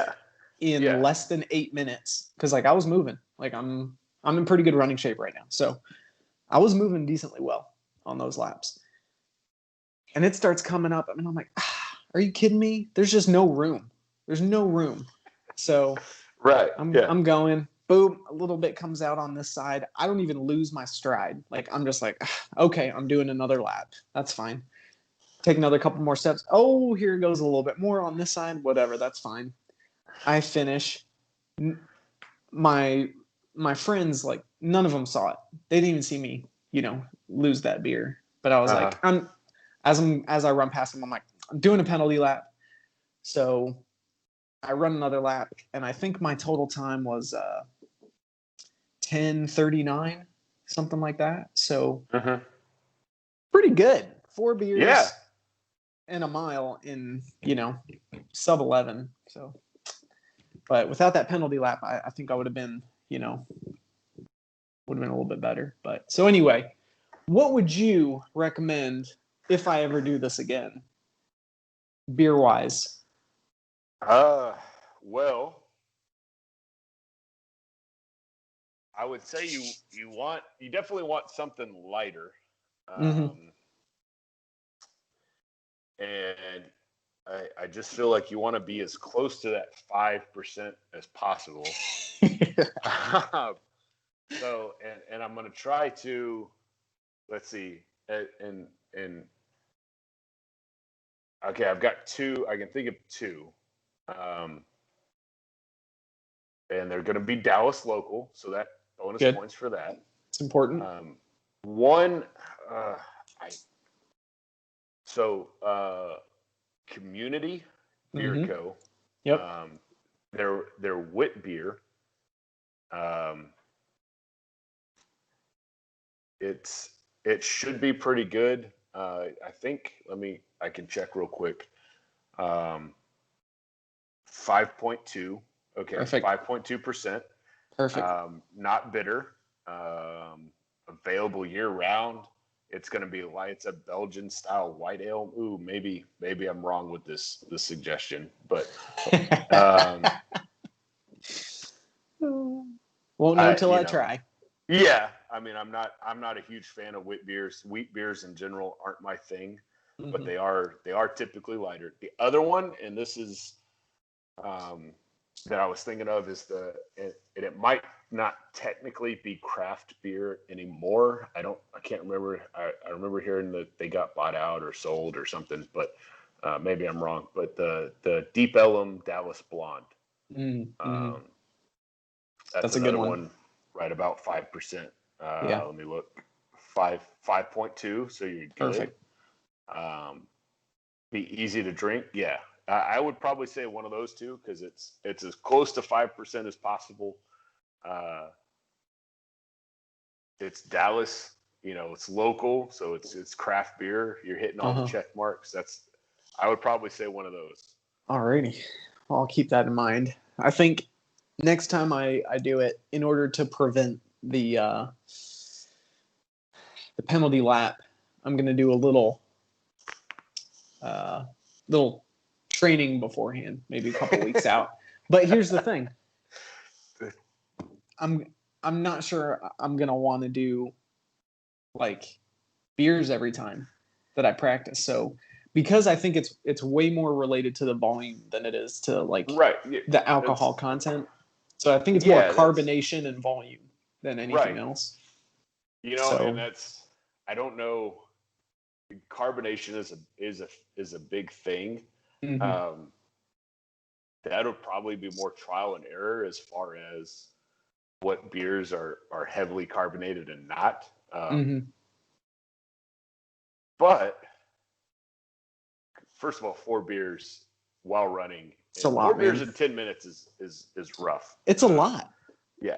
Speaker 1: in less than 8 minutes. Because like I was moving. Like I'm I'm in pretty good running shape right now. So I was moving decently well on those laps. And it starts coming up, and I'm like, are you kidding me? There's just no room. There's no room. So
Speaker 2: Right.
Speaker 1: I'm going. Boom, a little bit comes out on this side. I don't even lose my stride. Like, I'm just like, okay, I'm doing another lap. That's fine. Take another couple more steps. Oh, here goes a little bit more on this side. Whatever, that's fine. I finish. My friends, like, none of them saw it. They didn't even see me, lose that beer. But I was like, as I run past them, I'm like, I'm doing a penalty lap. So I run another lap, and I think my total time was 10:39, something like that. So pretty good. 4 beers and a mile in, sub 11. So, but without that penalty lap, I think I would have been, a little bit better. But so anyway, what would you recommend if I ever do this again, beer wise?
Speaker 2: Well, I would say you definitely want something lighter. And I just feel like you want to be as close to that 5% as possible. So, and I'm going to try to, let's see, and okay, I've got 2. I can think of 2. And they're going to be Dallas local, so that bonus points for that.
Speaker 1: It's important.
Speaker 2: One, Community Beer Co.
Speaker 1: Yep.
Speaker 2: Their wit beer. It should be pretty good. I think. I can check real quick. 5.2. Okay, 5.2%.
Speaker 1: Perfect.
Speaker 2: Not bitter. Available year round. It's going to be light. It's a Belgian style white ale. Ooh, maybe I'm wrong with this suggestion, but
Speaker 1: won't know till I try.
Speaker 2: Yeah, I'm not a huge fan of wheat beers. Wheat beers in general aren't my thing, but they are typically lighter. The other one, and this is that I was thinking of, is it might not technically be craft beer anymore. I can't remember. I remember hearing that they got bought out or sold or something, but maybe I'm wrong. But the Deep Ellum Dallas Blonde. That's
Speaker 1: a good
Speaker 2: one. Right about 5%. Let me look. 5.2. So you're good.
Speaker 1: Perfect.
Speaker 2: Be easy to drink. Yeah. I would probably say one of those 2 because it's as close to 5% as possible. It's Dallas, it's local, so it's craft beer. You're hitting all the check marks. I would probably say one of those.
Speaker 1: Alrighty. Well, I'll keep that in mind. I think next time I do it, in order to prevent the penalty lap, I'm going to do a little training beforehand, maybe a couple weeks out. But here's the thing. I'm not sure I'm going to want to do like beers every time that I practice. So because I think it's way more related to the volume than it is to like the alcohol content. So I think it's more carbonation and volume than anything else.
Speaker 2: And I don't know. Carbonation is a big thing. That would probably be more trial and error as far as what beers are heavily carbonated and not. But first of all, 4 beers while running.
Speaker 1: It's a lot,
Speaker 2: 4 beers in 10 minutes is rough.
Speaker 1: It's a lot.
Speaker 2: Yeah.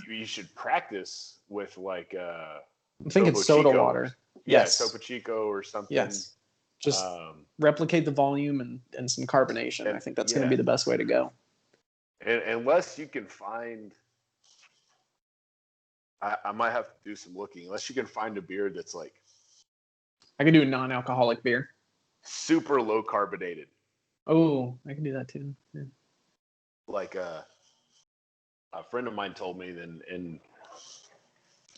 Speaker 2: You should practice with like
Speaker 1: I'm thinking soda water.
Speaker 2: Yes. Topo Chico or something.
Speaker 1: Yes. Just replicate the volume and some carbonation. I think that's going to be the best way to go.
Speaker 2: And unless you can find, I might have to do some looking. Unless you can find a beer that's like,
Speaker 1: I can do a non-alcoholic beer.
Speaker 2: Super low carbonated.
Speaker 1: Oh, I can do that too. Yeah.
Speaker 2: Like a friend of mine told me then in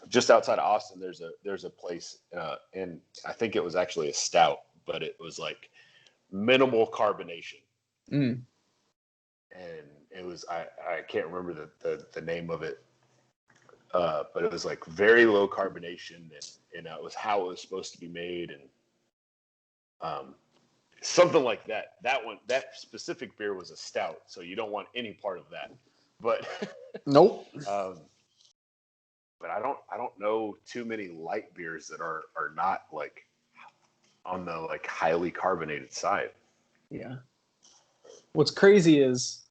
Speaker 2: just outside of Austin, there's a place, and I think it was actually a stout, but it was like minimal carbonation.
Speaker 1: Mm.
Speaker 2: And it was, I can't remember the name of it, but it was like very low carbonation, and it was how it was supposed to be made, and something like that. That specific beer was a stout, so you don't want any part of that. But
Speaker 1: Nope.
Speaker 2: But I don't know too many light beers that are not like on the like highly carbonated side.
Speaker 1: Yeah. What's crazy is,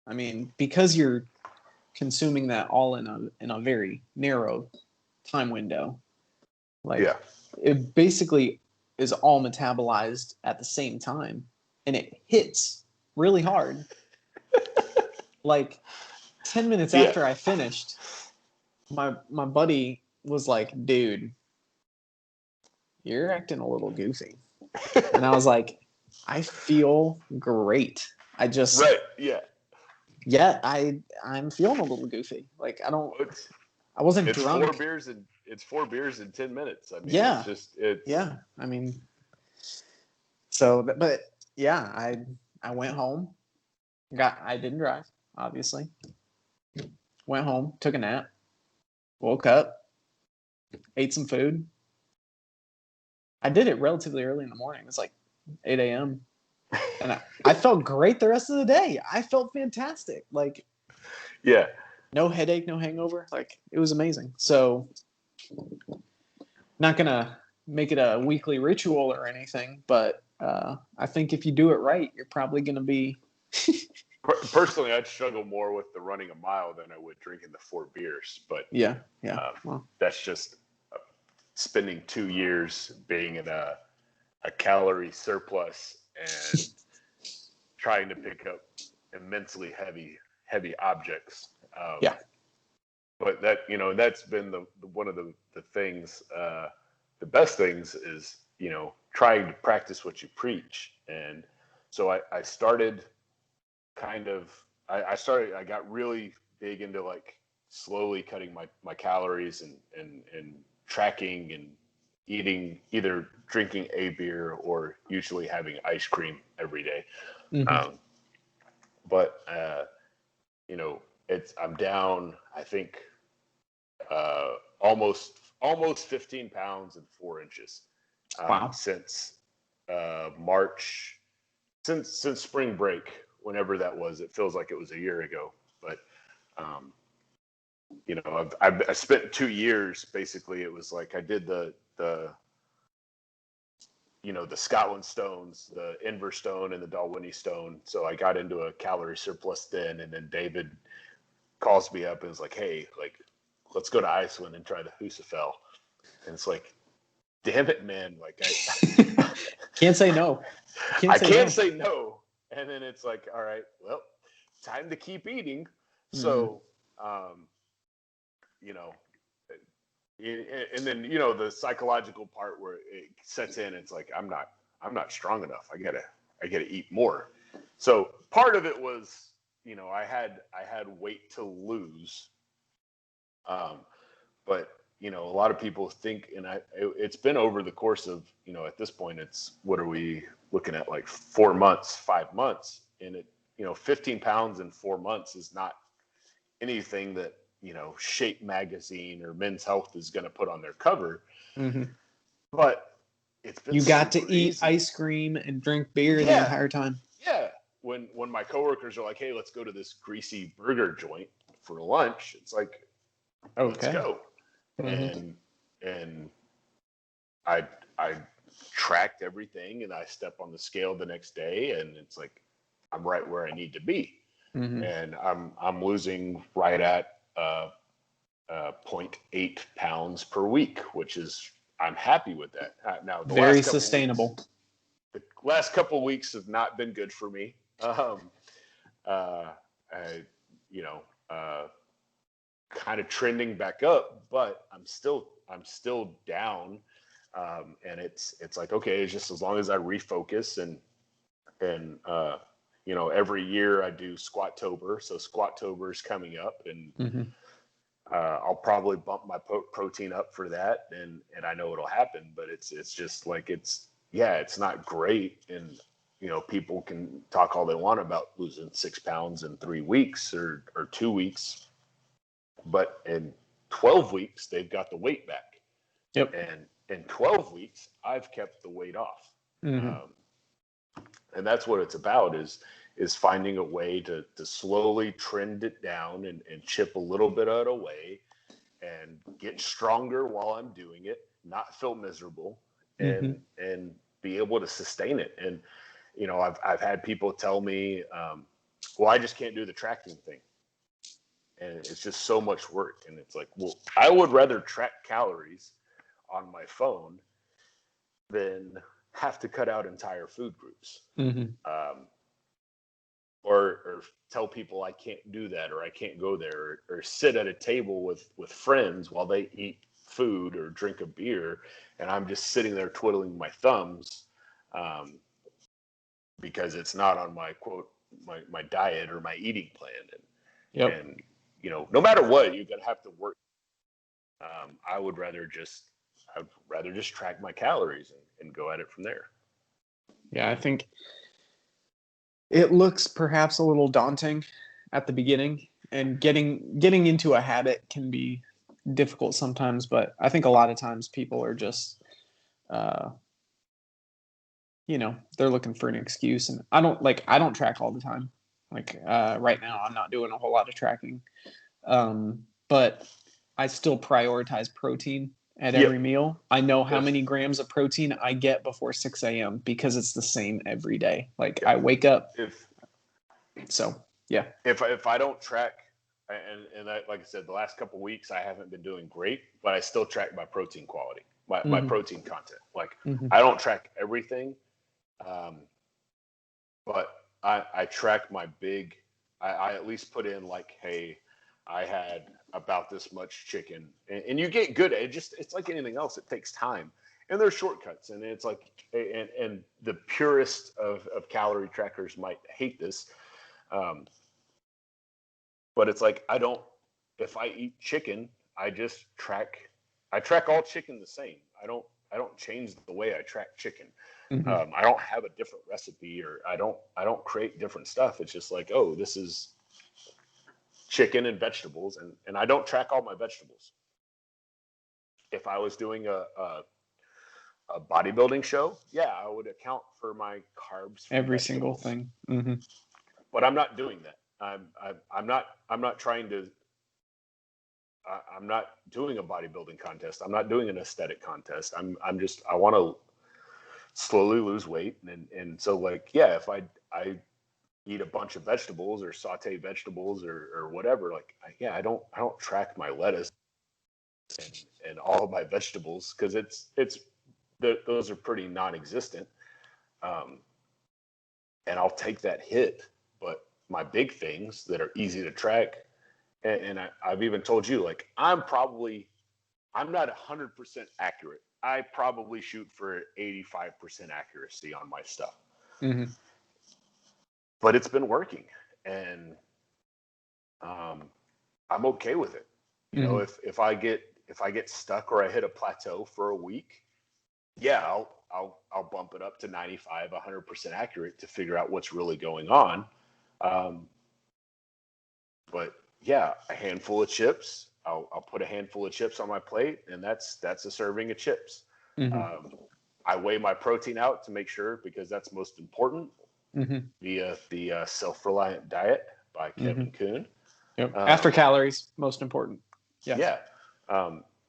Speaker 1: I mean, because you're consuming that all in a very narrow time window, like it basically is all metabolized at the same time, and it hits really hard. Like 10 minutes after I finished, my buddy was like, "Dude, you're acting a little goofy," and I was like, "I feel great. I just I'm feeling a little goofy. Like I wasn't drunk.
Speaker 2: It's 4 beers in 10 minutes. I mean,
Speaker 1: yeah. I mean, so, but yeah, I went home. I didn't drive, obviously. Went home, took a nap, woke up, ate some food. I did it relatively early in the morning. It was like 8 a.m. And I felt great the rest of the day. I felt fantastic. Like, no headache, no hangover. Like, it was amazing. So, not gonna make it a weekly ritual or anything, but I think if you do it right, you're probably gonna be.
Speaker 2: Personally, I'd struggle more with the running a mile than I would drinking the 4 beers. But that's just spending 2 years being in a calorie surplus and trying to pick up immensely heavy objects. But that's been one of the things, the best things is, trying to practice what you preach. And so I started I got really big into like slowly cutting my calories and tracking and eating, either drinking a beer or usually having ice cream every day.
Speaker 1: Mm-hmm.
Speaker 2: But I'm down, I think, almost 15 pounds and 4 inches.
Speaker 1: Wow.
Speaker 2: Since March, since spring break, whenever that was. It feels like it was a year ago, but I spent 2 years, basically. It was like I did the Scotland stones, the Inver stone and the Dalwhinnie stone. So I got into a calorie surplus then, and then David calls me up and is like, "Hey, like, let's go to Iceland and try the Husafell." And it's like, damn it, man. Like, I
Speaker 1: can't say no.
Speaker 2: I can't say no. And then it's like, all right, well, time to keep eating. Mm-hmm. So, and then, the psychological part where it sets in, it's like, I'm not strong enough. I gotta eat more. So part of it was, I had weight to lose. But, a lot of people think, and it's been over the course of, at this point, what are we looking at, like 4 months, 5 months, and 15 pounds in 4 months is not anything that, Shape Magazine or Men's Health is going to put on their cover.
Speaker 1: Mm-hmm.
Speaker 2: But it's been,
Speaker 1: you got to eat ice cream and drink beer the entire time.
Speaker 2: Yeah. When my coworkers are like, "Hey, let's go to this greasy burger joint for lunch," it's like, okay, let's go. Mm-hmm. And I tracked everything, and I step on the scale the next day, and it's like, I'm right where I need to be. Mm-hmm. And I'm losing right at 0.8 pounds per week, which is, I'm happy with that. Now,
Speaker 1: very sustainable.
Speaker 2: The last couple of weeks have not been good for me. Kind of trending back up, but I'm still down. And it's like, okay, it's just as long as I refocus and every year I do Squattober. So Squattober is coming up, and I'll probably bump my protein up for that. And I know it'll happen, but it's just like, it's not great. And, people can talk all they want about losing 6 pounds in 3 weeks or 2 weeks, but in 12 weeks, they've got the weight back.
Speaker 1: Yep.
Speaker 2: And in 12 weeks, I've kept the weight off. And that's what it's about, is finding a way to slowly trend it down and chip a little bit out of weight and get stronger while I'm doing it, not feel miserable, and be able to sustain it. And, I've had people tell me, well, I just can't do the tracking thing. And it's just so much work. And it's like, well, I would rather track calories on my phone than have to cut out entire food groups. Or tell people I can't do that, or I can't go there, or sit at a table with friends while they eat food or drink a beer, and I'm just sitting there twiddling my thumbs, because it's not on my my diet or my eating plan. And no matter what, you're gonna have to work. I would rather just track my calories and go at it from there.
Speaker 1: Yeah, I think it looks perhaps a little daunting at the beginning, and getting into a habit can be difficult sometimes, but I think a lot of times people are just they're looking for an excuse. And I don't track all the time. Right now I'm not doing a whole lot of tracking, but I still prioritize protein at every meal. I know how many grams of protein I get before 6 a.m. because it's the same every day. I wake up. If
Speaker 2: I don't track, and like I said, the last couple of weeks I haven't been doing great, but I still track my protein quality, my protein content. I don't track everything, but I track my big. I at least put in hey, I had about this much chicken, and you get good at it. It's like anything else. It takes time, and there's shortcuts, and it's and the purest of calorie trackers might hate this, but it's if I eat chicken, I track all chicken the same. I don't change the way I track chicken. I don't have a different recipe, or I don't create different stuff. It's just oh, this is chicken and vegetables, and I don't track all my vegetables. If I was doing a bodybuilding show, I would account for my carbs,
Speaker 1: every single thing.
Speaker 2: But I'm not doing that. I'm not trying to. I'm not doing a bodybuilding contest. I'm not doing an aesthetic contest. I want to slowly lose weight, and so if I eat a bunch of vegetables or saute vegetables or whatever, I don't track my lettuce and all of my vegetables, because those are pretty non-existent, and I'll take that hit. But my big things that are easy to track, and I've even told you, I'm not 100% accurate. I probably shoot for 85% accuracy on my stuff. But it's been working, and I'm okay with it. If I get stuck or I hit a plateau for a week, I'll bump it up to 95, 100% accurate to figure out what's really going on. But a handful of chips. I'll put a handful of chips on my plate, and that's a serving of chips. I weigh my protein out to make sure, because that's most important. Via the Self-Reliant Diet by Kevin Kuhn.
Speaker 1: Yep. After calories, most important.
Speaker 2: Yeah.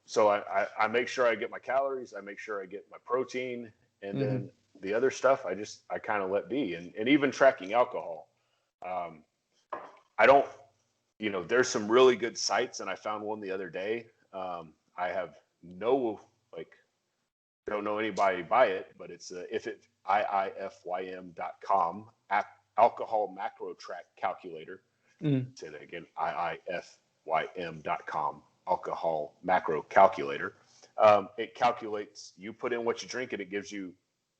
Speaker 2: So I make sure I get my calories, I make sure I get my protein, and then the other stuff I kind of let be. And even tracking alcohol. I don't, there's some really good sites, and I found one the other day. I have don't know anybody by it, but it's IIFYM.com alcohol macro track calculator. Say that again, IIFYM.com alcohol macro calculator. It calculates, you put in what you drink, and it gives you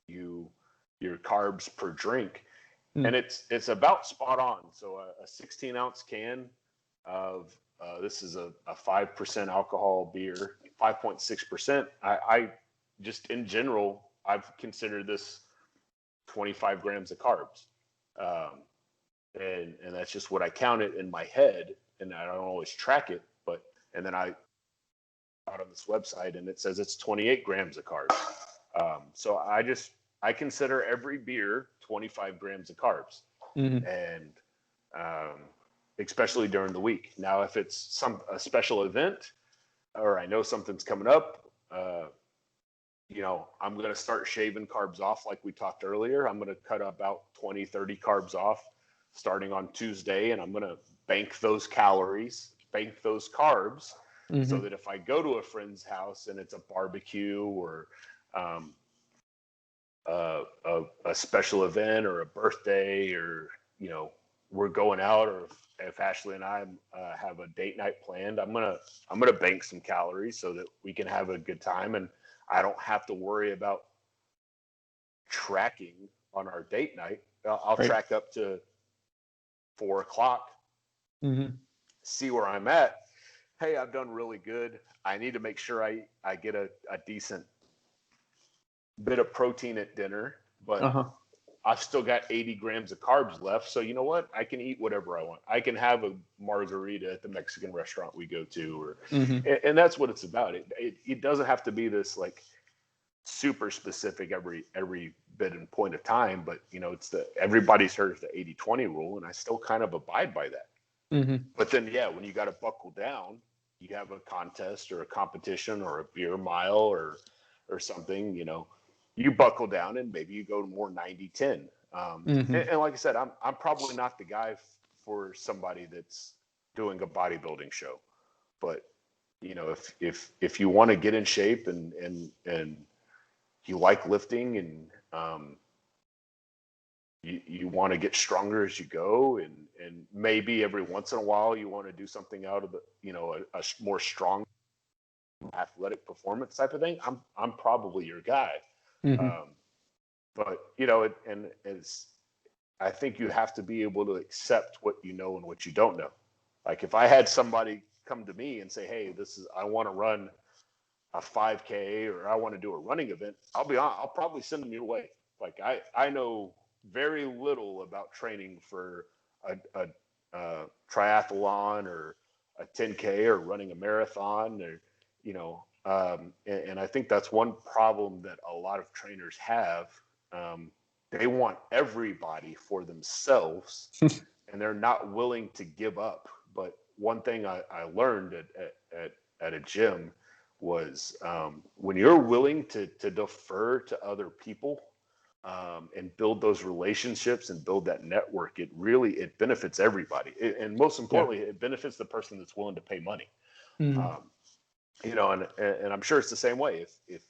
Speaker 2: your carbs per drink. And it's about spot on. So a 16-ounce can of this is a 5% alcohol beer, 5.6%. I just in general, I've considered this 25 grams of carbs. And that's just what I count it in my head, and I don't always track it, and then I out on this website and it says it's 28 grams of carbs. So I consider every beer 25 grams of carbs. And especially during the week. Now, if it's a special event, or I know something's coming up, I'm going to start shaving carbs off like we talked earlier. I'm going to cut about 20, 30 carbs off starting on Tuesday, and I'm going to bank those calories, bank those carbs, so that if I go to a friend's house and it's a barbecue or a special event or a birthday, or we're going out, or if Ashley and I have a date night planned, I'm gonna bank some calories so that we can have a good time, and I don't have to worry about tracking on our date night. I'll track up to 4 o'clock, see where I'm at. Hey, I've done really good. I need to make sure I get a decent bit of protein at dinner, but I've still got 80 grams of carbs left. So you know what? I can eat whatever I want. I can have a margarita at the Mexican restaurant we go to, and that's what it's about. It doesn't have to be this like super specific every bit and point of time, but it's everybody's heard of the 80-20 rule, and I still kind of abide by that. But then, when you got to buckle down, you have a contest or a competition or a beer mile or something, you buckle down and maybe you go to more 90-10. And like I said, I'm probably not the guy for somebody that's doing a bodybuilding show, but if you want to get in shape and you like lifting and you want to get stronger as you go, and maybe every once in a while you want to do something out of a more strong athletic performance type of thing, I'm probably your guy. But I think you have to be able to accept what you know and what you don't know. Like if I had somebody come to me and say, hey, I want to run a 5K, or I want to do a running event, I'll probably send them your way. Like I know very little about training for a triathlon or a 10K or running a marathon, or and I think that's one problem that a lot of trainers have. They want everybody for themselves, and they're not willing to give up. But one thing I learned at a gym was when you're willing to defer to other people and build those relationships and build that network, it benefits everybody. And most importantly, it benefits the person that's willing to pay money. And I'm sure it's the same way. If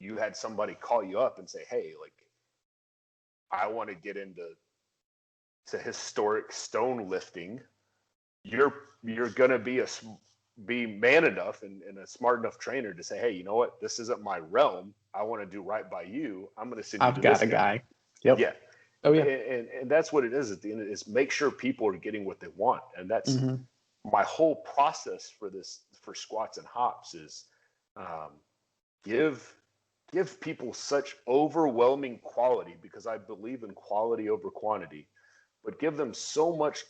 Speaker 2: you had somebody call you up and say, hey, like, I want to get into historic stone lifting, you're going to be man enough and a smart enough trainer to say, hey, you know what? This isn't my realm. I want to do right by you. I'm going to send you
Speaker 1: I've got a guy.
Speaker 2: Yep. Yeah.
Speaker 1: Oh yeah.
Speaker 2: And that's what it is at the end, is make sure people are getting what they want. And that's my whole process for squats and hops is give people such overwhelming quality, because I believe in quality over quantity, but give them so much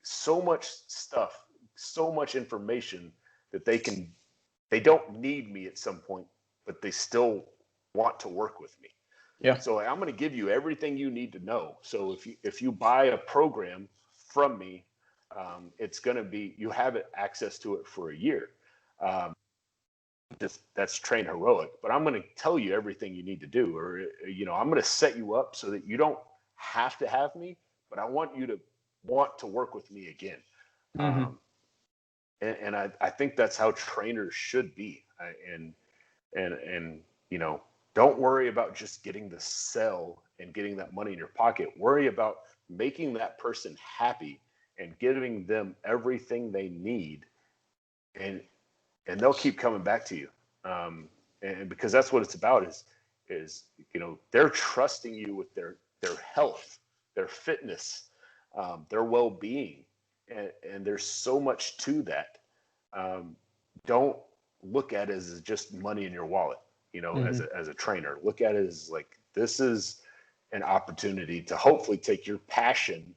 Speaker 2: stuff, so much information that they don't need me at some point, but they still want to work with me.
Speaker 1: Yeah.
Speaker 2: So I'm going to give you everything you need to know. So if you buy a program from me, it's going to be, you have access to it for a year. That's Train Heroic, but I'm going to tell you everything you need to do, or I'm going to set you up so that you don't have to have me, but I want you to want to work with me again. And I think that's how trainers should be. And don't worry about just getting the sell and getting that money in your pocket. Worry about making that person happy and giving them everything they need, and they'll keep coming back to you. And because that's what it's about, is they're trusting you with their health. their fitness, their well-being. And there's so much to that. Don't look at it as just money in your wallet, as a trainer. Look at it as like, this is an opportunity to hopefully take your passion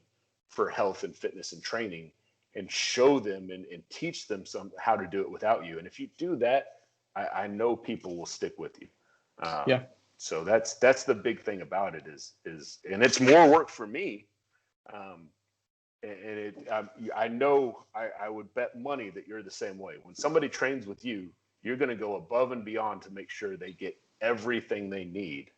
Speaker 2: for health and fitness and training and show them and teach them how to do it without you. And if you do that, I know people will stick with you.
Speaker 1: Yeah.
Speaker 2: So that's the big thing about it is, and it's more work for me. I know I would bet money that you're the same way. When somebody trains with you, you're going to go above and beyond to make sure they get everything they need.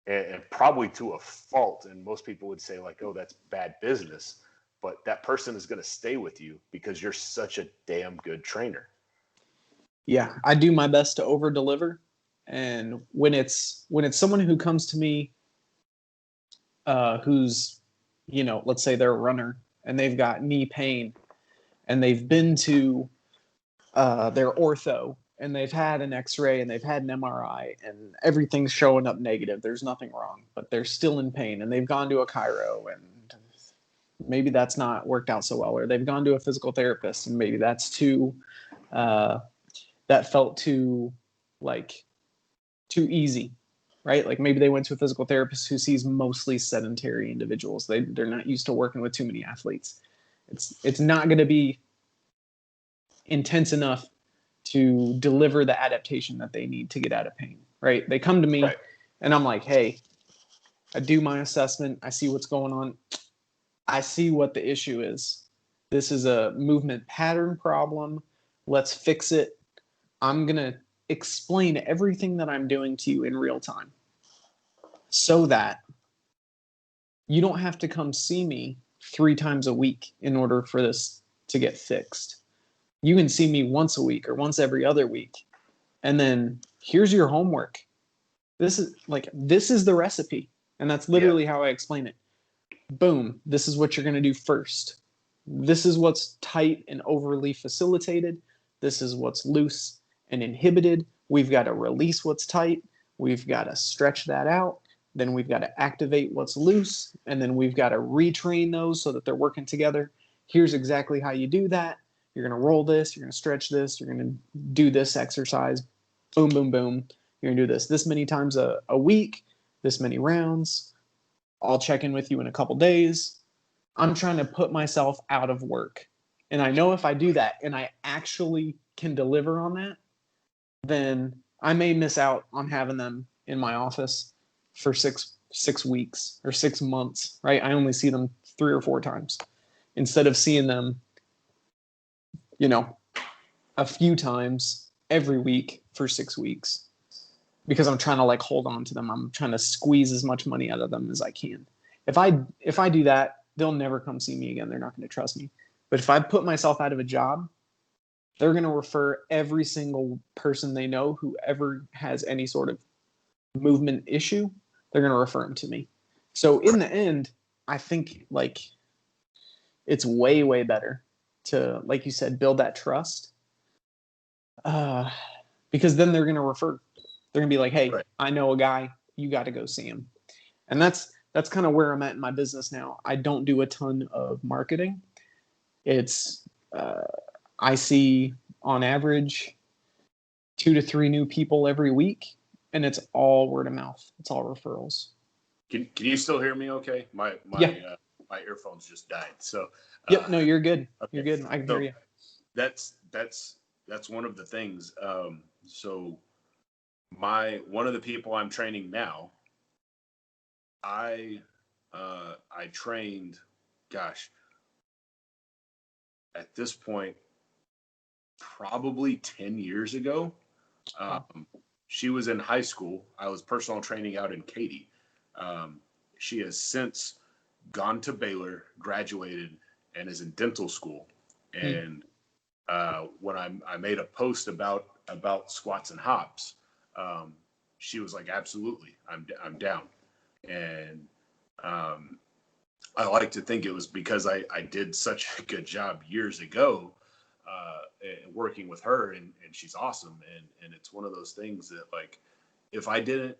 Speaker 2: And probably to a fault. And most people would say like, oh, that's bad business. But that person is going to stay with you because you're such a damn good trainer.
Speaker 1: Yeah, I do my best to over deliver. And when it's someone who comes to me, who's, let's say they're a runner and they've got knee pain and they've been to their ortho and they've had an x-ray and they've had an MRI and everything's showing up negative. There's nothing wrong, but they're still in pain and they've gone to a chiro and maybe that's not worked out so well, or they've gone to a physical therapist and maybe that's that felt too easy, right? Like maybe they went to a physical therapist who sees mostly sedentary individuals. They're not used to working with too many athletes. It's not going to be intense enough to deliver the adaptation that they need to get out of pain, right? They come to me and I'm like, hey, I do my assessment. I see what's going on. I see what the issue is. This is a movement pattern problem. Let's fix it. I'm going to explain everything that I'm doing to you in real time so that you don't have to come see me 3 times a week in order for this to get fixed. You can see me once a week or once every other week. And then here's your homework. This is the recipe. And that's literally how I explain it. Boom. This is what you're going to do first. This is what's tight and overly facilitated. This is what's loose and inhibited. We've got to release what's tight. We've got to stretch that out. Then we've got to activate what's loose. And then we've got to retrain those so that they're working together. Here's exactly how you do that. You're going to roll this. You're going to stretch this. You're going to do this exercise. Boom, boom, boom. You're going to do this many times a week, this many rounds. I'll check in with you in a couple days. I'm trying to put myself out of work. And I know if I do that and I actually can deliver on that, then I may miss out on having them in my office for six weeks or 6 months, right? I only see them 3 or 4 times instead of seeing them, a few times every week for 6 weeks, because I'm trying to hold on to them. I'm trying to squeeze as much money out of them as I can. If I do that, they'll never come see me again. They're not going to trust me. But if I put myself out of a job, they're going to refer every single person they know who ever has any sort of movement issue. They're going to refer them to me. So in the end, I think it's way, way better to, like you said, build that trust. Because then they're going to refer. They're going to be like, hey, I know a guy. You got to go see him. And that's kind of where I'm at in my business now. I don't do a ton of marketing. It's I see on average 2 to 3 new people every week, and it's all word of mouth. It's all referrals.
Speaker 2: Can you still hear me? Okay, my earphones just died. So
Speaker 1: no, you're good. Okay. You're good. I can hear you.
Speaker 2: That's one of the things. So one of the people I'm training now, I trained, at this point, probably 10 years ago. She was in high school. I was personal training out in Katy. She has since gone to Baylor, graduated, and is in dental school. And when I made a post about squats and hops, she was like, absolutely, I'm down. And I like to think it was because I did such a good job years ago working with her, and she's awesome. And it's one of those things that, if I didn't,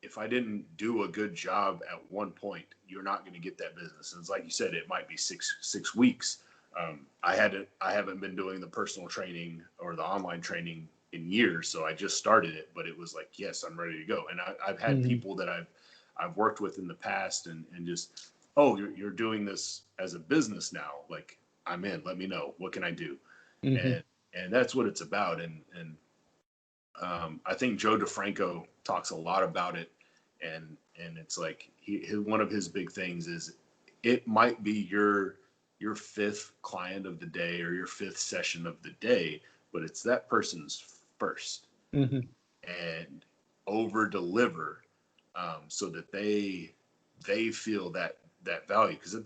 Speaker 2: if I didn't do a good job at one point, you're not going to get that business. And it's like you said, it might be six weeks. I haven't been doing the personal training or the online training in years, so I just started it. But it was like, yes, I'm ready to go. And I've had people that I've worked with in the past, and just, oh, you're doing this as a business now. Like, I'm in. Let me know. What can I do? And that's what it's about. And I think Joe DeFranco talks a lot about it, and it's like one of his big things is it might be your fifth client of the day or your fifth session of the day, but it's that person's first, and over deliver, so that they feel that value, because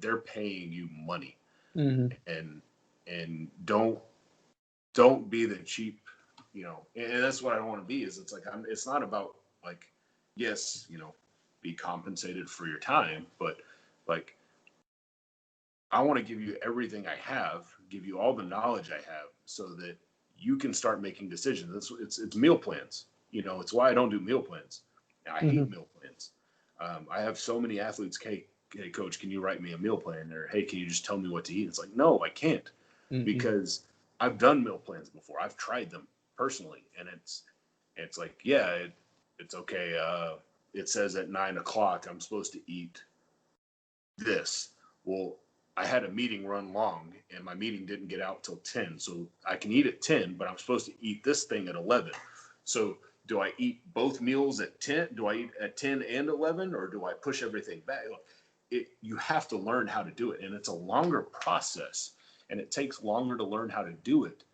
Speaker 2: they're paying you money, and don't be the cheap, and that's what I don't want to be. Is it's like it's not about like, yes, be compensated for your time, but like, I want to give you everything I have, give you all the knowledge I have, so that you can start making decisions. It's meal plans. It's why I don't do meal plans. I hate meal plans. I have so many athletes. Hey, coach, can you write me a meal plan? Or, hey, can you just tell me what to eat? It's like, no, I can't, because I've done meal plans before. I've tried them personally, and it's like, yeah, it's okay. It says at 9:00 I'm supposed to eat this. Well, I had a meeting run long, and my meeting didn't get out till 10. So I can eat at 10, but I'm supposed to eat this thing at 11. So do I eat both meals at 10? Do I eat at 10 and 11, or do I push everything back? You have to learn how to do it, and it's a longer process, and it takes longer to learn how to do it.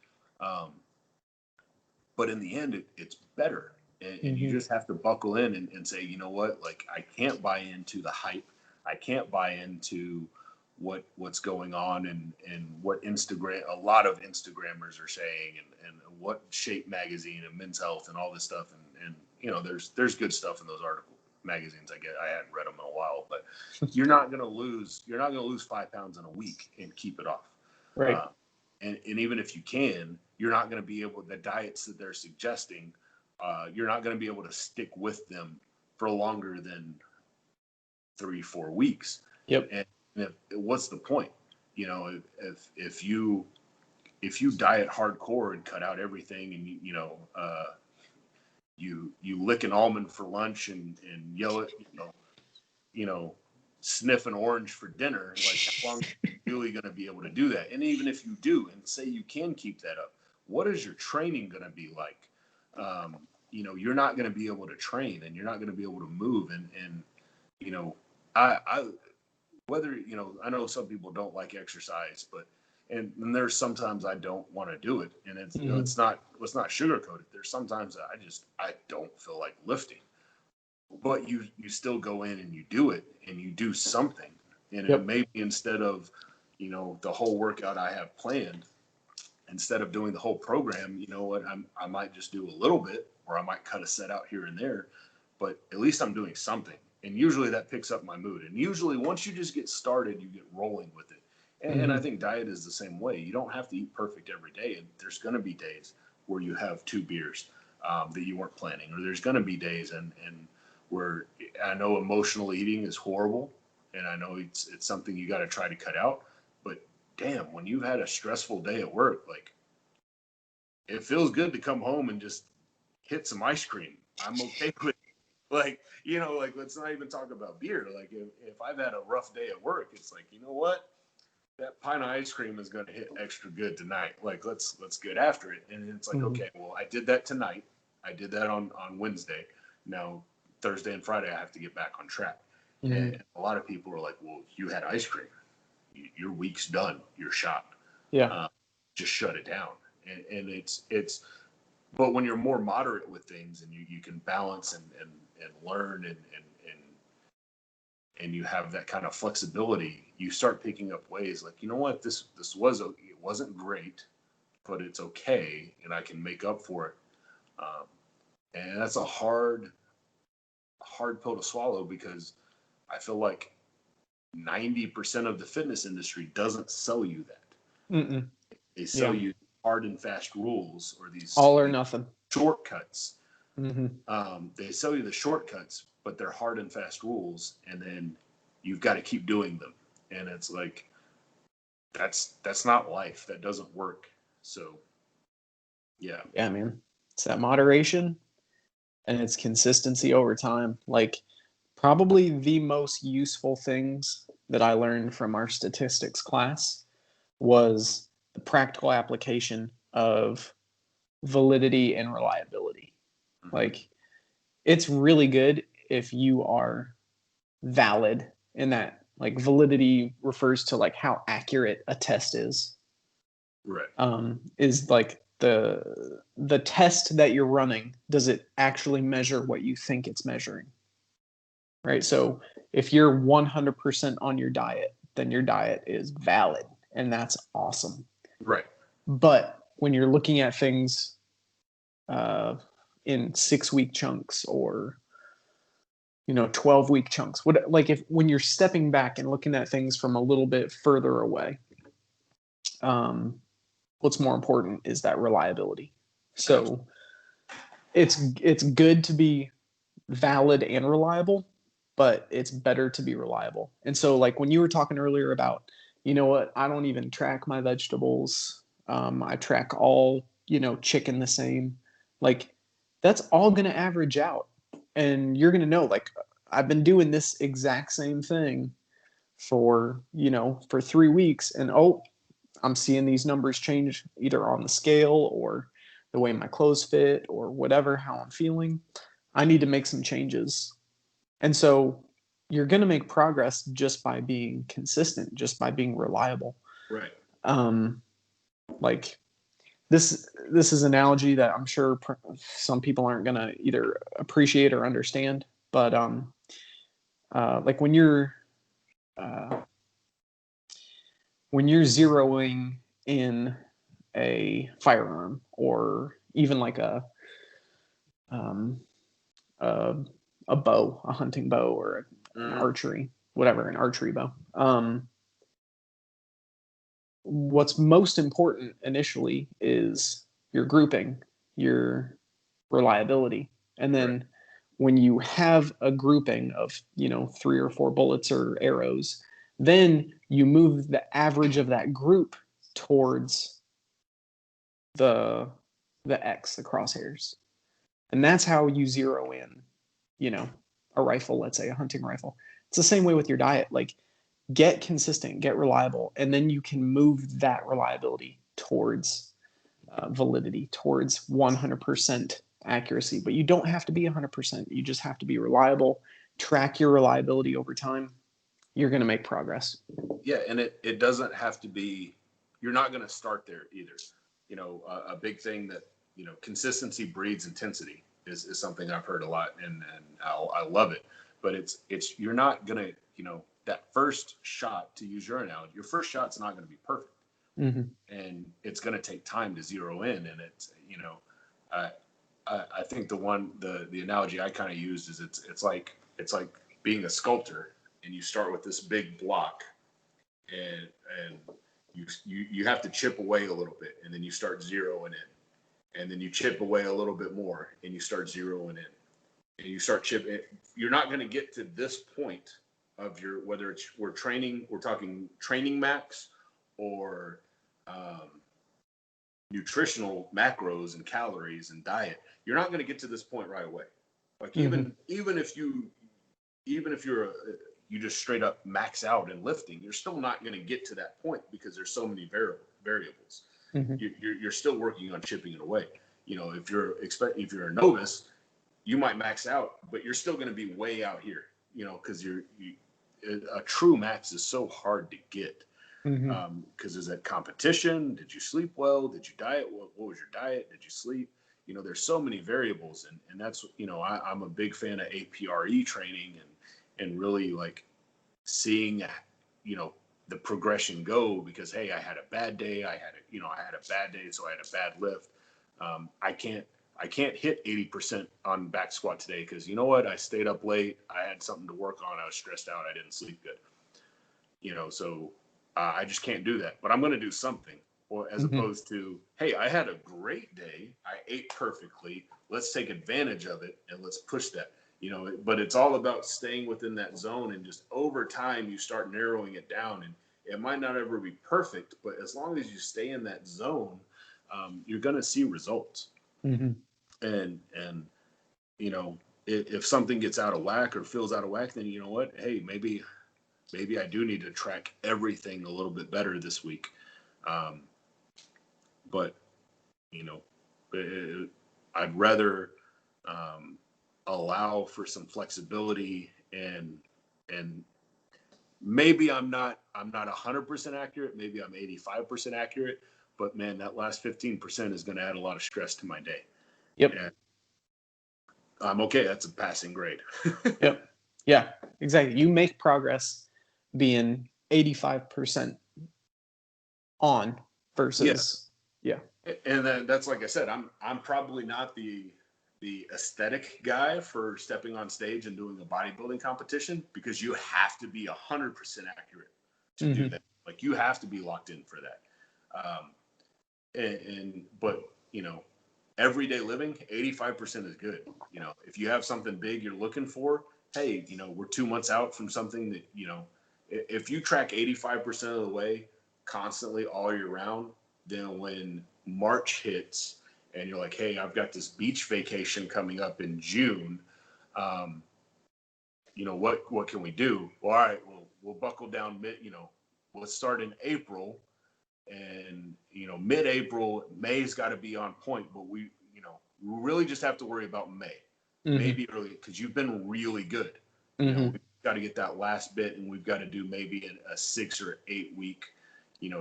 Speaker 2: But in the end, it's better. And you just have to buckle in and say, you know what, like, I can't buy into the hype. I can't buy into what's going on and what a lot of Instagrammers are saying, and what Shape Magazine and Men's Health and all this stuff. And there's good stuff in those magazines. I hadn't read them in a while, but you're not going to lose 5 pounds in a week and keep it off.
Speaker 1: Right.
Speaker 2: And even if you can, you're not going to be able, the diets that they're suggesting, you're not going to be able to stick with them for longer than 3-4 weeks.
Speaker 1: Yep.
Speaker 2: And what's the point? If you diet hardcore and cut out everything, and you lick an almond for lunch and yell at, sniff an orange for dinner, like, how long are you really going to be able to do that? And even if you do, and say you can keep that up, what is your training going to be like? You're not going to be able to train, and you're not going to be able to move. And I whether, I know some people don't like exercise, but and there's sometimes I don't want to do it, and it's it's not sugarcoated. There's sometimes I don't feel like lifting, but you still go in and you do it, and you do something, and it maybe, instead of the whole workout I have planned, instead of doing the whole program, you know what, I might just do a little bit, or I might cut a set out here and there, but at least I'm doing something. And usually that picks up my mood. And usually once you just get started, you get rolling with it. And I think diet is the same way. You don't have to eat perfect every day. And there's going to be days where you have 2 beers that you weren't planning. Or there's going to be days and where, I know emotional eating is horrible. And I know it's something you got to try to cut out. But damn, when you've had a stressful day at work, like, it feels good to come home and just hit some ice cream. I'm okay with it. Like, let's not even talk about beer. Like, if I've had a rough day at work, it's like, you know what? That pint of ice cream is going to hit extra good tonight. Like, let's get after it. And it's like, okay, well, I did that tonight. I did that on Wednesday. Now, Thursday and Friday, I have to get back on track. And a lot of people are like, well, you had ice cream. Your week's done. You're shot.
Speaker 1: Yeah.
Speaker 2: Just shut it down. And it's but when you're more moderate with things, and you can balance and learn and you have that kind of flexibility, you start picking up ways like, you know what, it wasn't great, but it's okay, and I can make up for it. And that's a hard pill to swallow, because I feel like 90% of the fitness industry doesn't sell you that. They sell you hard and fast rules, or these
Speaker 1: all or nothing
Speaker 2: shortcuts They sell you the shortcuts, but they're hard and fast rules, and then you've got to keep doing them. And it's like, that's not life. That doesn't work. So, yeah.
Speaker 1: Yeah, man. It's that moderation and it's consistency over time. Like, probably the most useful things that I learned from our statistics class was the practical application of validity and reliability. Like, it's really good if you are valid in that. Like, validity refers to like how accurate a test is.
Speaker 2: Right.
Speaker 1: Is like the test that you're running, does it actually measure what you think it's measuring? Right? So if you're 100% on your diet, then your diet is valid, and that's awesome.
Speaker 2: Right.
Speaker 1: But when you're looking at things in 6-week chunks or 12-week chunks, when you're stepping back and looking at things from a little bit further away, what's more important is that reliability. So it's good to be valid and reliable, but it's better to be reliable. And so, like, when you were talking earlier about, I don't even track my vegetables. I track all, chicken the same. Like, that's all going to average out. And you're going to know, like, I've been doing this exact same thing for 3 weeks, and I'm seeing these numbers change either on the scale or the way my clothes fit or whatever, how I'm feeling. I need to make some changes. And so you're going to make progress just by being consistent, just by being reliable.
Speaker 2: Right.
Speaker 1: Like, this is an analogy that I'm sure some people aren't going to either appreciate or understand, but like when you're zeroing in a firearm, or even like a bow, a hunting bow, or an archery bow. What's most important initially is your grouping, your reliability. And then when you have a grouping of, 3 or 4 bullets or arrows, then you move the average of that group towards the X, the crosshairs. And that's how you zero in, a rifle, let's say a hunting rifle. It's the same way with your diet. Like, get consistent, get reliable, and then you can move that reliability towards validity, towards 100% accuracy. But you don't have to be 100%. You just have to be reliable. Track your reliability over time. You're going to make progress.
Speaker 2: Yeah, and it doesn't have to be, you're not going to start there either. A big thing that, consistency breeds intensity is something I've heard a lot, and I love it. But it's you're not going to, that first shot, to use your analogy, your first shot's not going to be perfect. And it's going to take time to zero in. And it's, I think the analogy I kind of used is it's like being a sculptor, and you start with this big block, and you have to chip away a little bit, and then you start zeroing in, and then you chip away a little bit more, and you start zeroing in, and you start chipping. You're not going to get to this point of your, whether it's we're talking training max or nutritional macros and calories and diet. You're not going to get to this point right away. Like, even if you're you just straight up max out in lifting, you're still not going to get to that point because there's so many variables. You're still working on chipping it away. If you're a novice, you might max out, but you're still going to be way out here. Because a true max is so hard to get. Because is that competition? Did you sleep well? Did you diet? What was your diet? Did you sleep? There's so many variables, and that's, I'm a big fan of APRE training and really like seeing, the progression go, because, hey, I had a bad day. I had a bad day. So I had a bad lift. I can't hit 80% on back squat today, because you know what? I stayed up late. I had something to work on. I was stressed out. I didn't sleep good. So I just can't do that. But I'm going to do something, or as opposed to, hey, I had a great day. I ate perfectly. let's take advantage of it and let's push that. But it's all about staying within that zone, and just over time you start narrowing it down, and it might not ever be perfect, but as long as you stay in that zone, you're going to see results.
Speaker 1: Mm-hmm.
Speaker 2: And if something gets out of whack or feels out of whack, then you know what? Hey, maybe I do need to track everything a little bit better this week. But I'd rather allow for some flexibility, and maybe I'm not 100% accurate. Maybe I'm 85% accurate, but man, that last 15% is going to add a lot of stress to my day.
Speaker 1: Yep.
Speaker 2: And I'm okay. That's a passing grade.
Speaker 1: Yep. Yeah, exactly. You make progress being 85% on versus, yeah.
Speaker 2: And then that's, like I said, I'm probably not the aesthetic guy for stepping on stage and doing a bodybuilding competition, because you have to be 100% accurate to do that. Like, you have to be locked in for that. But everyday living, 85% is good. If you have something big you're looking for, hey, we're 2 months out from something that, if you track 85% of the way constantly all year round, then when March hits and you're like, hey, I've got this beach vacation coming up in June, what can we do? Well, all right, we'll buckle down let's start in April, and mid-April, May's got to be on point, but we really just have to worry about May, maybe early, because you've been really good. We've got to get that last bit, and we've got to do maybe a 6 or 8 week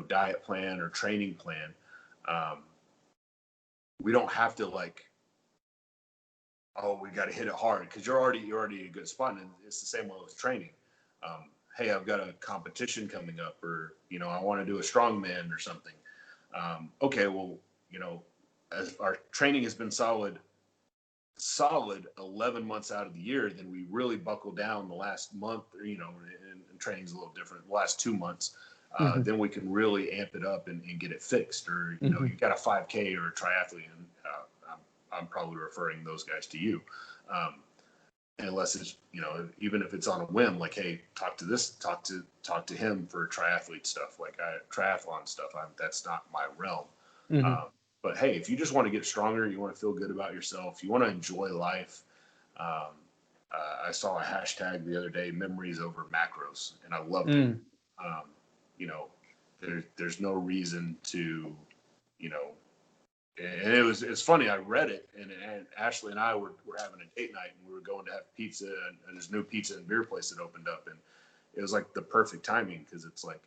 Speaker 2: diet plan or training plan. We don't have to we got to hit it hard, because you're already a good spot. And it's the same way with training. Hey, I've got a competition coming up, or I want to do a strongman or something. Okay, well, as our training has been solid 11 months out of the year, then we really buckle down the last month, and training's a little different, the last 2 months. Then we can really amp it up and get it fixed. Or you got a 5K or a triathlete, and I'm probably referring those guys to you, unless it's even if it's on a whim, like, hey, talk to him for triathlete stuff, like triathlon stuff. That's not my realm. But hey, if you just want to get stronger, you want to feel good about yourself, you want to enjoy life. I saw a hashtag the other day, memories over macros, and I loved it. There's no reason to, and it's funny. I read it, and Ashley and I were having a date night, and we were going to have pizza, and this new pizza and beer place that opened up, and it was like the perfect timing, because it's like,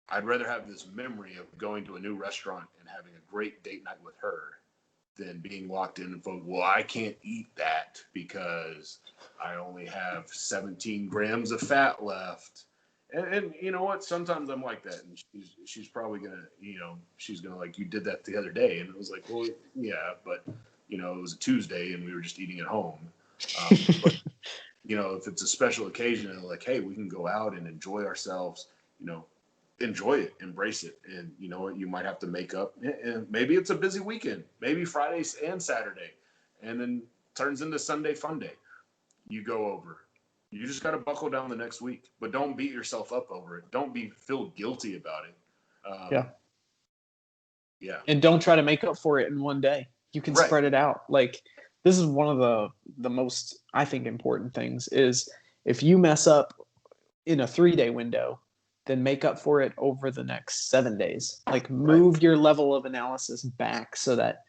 Speaker 2: I'd rather have this memory of going to a new restaurant and having a great date night with her than being locked in and focused, well, I can't eat that because I only have 17 grams of fat left. And you know what? Sometimes I'm like that, and she's probably gonna, she's gonna like, you did that the other day, and it was like, well, yeah, but it was a Tuesday and we were just eating at home. But if it's a special occasion and like, hey, we can go out and enjoy ourselves, enjoy it, embrace it, and you know what? You might have to make up, and maybe it's a busy weekend, maybe Friday and Saturday, and then turns into Sunday fun day. You go over. You just got to buckle down the next week, but don't beat yourself up over it. Don't feel guilty about it. Yeah.
Speaker 1: And don't try to make up for it in one day. You can spread it out. Like, this is one of the most, I think, important things is, if you mess up in a 3-day window, then make up for it over the next 7 days. Like, move your level of analysis back so that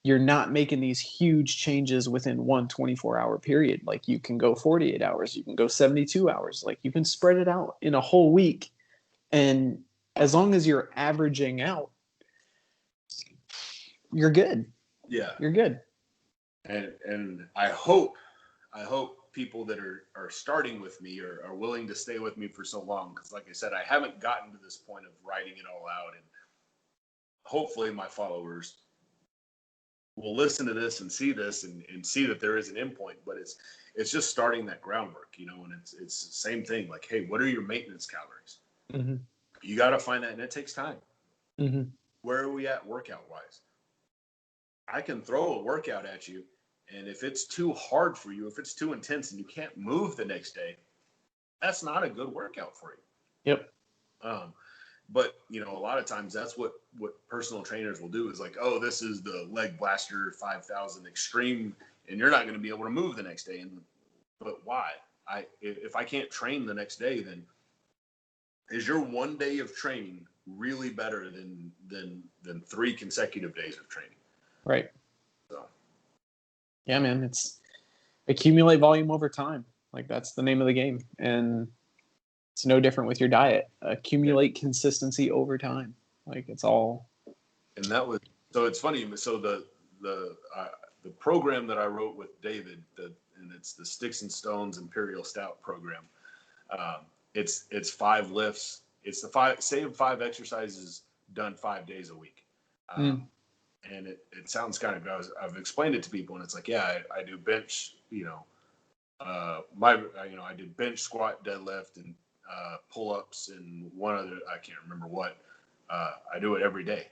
Speaker 1: you're not making these huge changes within one 24-hour period. Like, you can go 48 hours, you can go 72 hours. Like, you can spread it out in a whole week. And as long as you're averaging out, you're good.
Speaker 2: Yeah.
Speaker 1: You're good.
Speaker 2: And I hope people that are starting with me are willing to stay with me for so long. Because like I said, I haven't gotten to this point of writing it all out. And hopefully my followers will listen to this and see this and see that there is an endpoint, but it's just starting that groundwork, and it's the same thing. Like, hey, what are your maintenance calories? You got to find that, and it takes time. Where are we at workout wise? I can throw a workout at you, and if it's too hard for you, if it's too intense and you can't move the next day, that's not a good workout for you.
Speaker 1: Yep.
Speaker 2: But a lot of times that's what personal trainers will do is like, oh, this is the leg blaster 5,000 extreme, and you're not going to be able to move the next day. But why? If I can't train the next day, then is your one day of training really better than 3 consecutive days of training?
Speaker 1: Right.
Speaker 2: So.
Speaker 1: Yeah, man, it's accumulate volume over time. Like that's the name of the game. And it's no different with your diet. Accumulate consistency over time. Like it's all.
Speaker 2: And so it's funny. So the program that I wrote with David, and it's the Sticks and Stones Imperial Stout program. It's 5 lifts. It's the same 5 exercises done 5 days a week. And it sounds kind of, I've explained it to people, and it's like, yeah, I do bench, I did bench, squat, deadlift, and pull-ups, and one other, I can't remember what. I do it every day.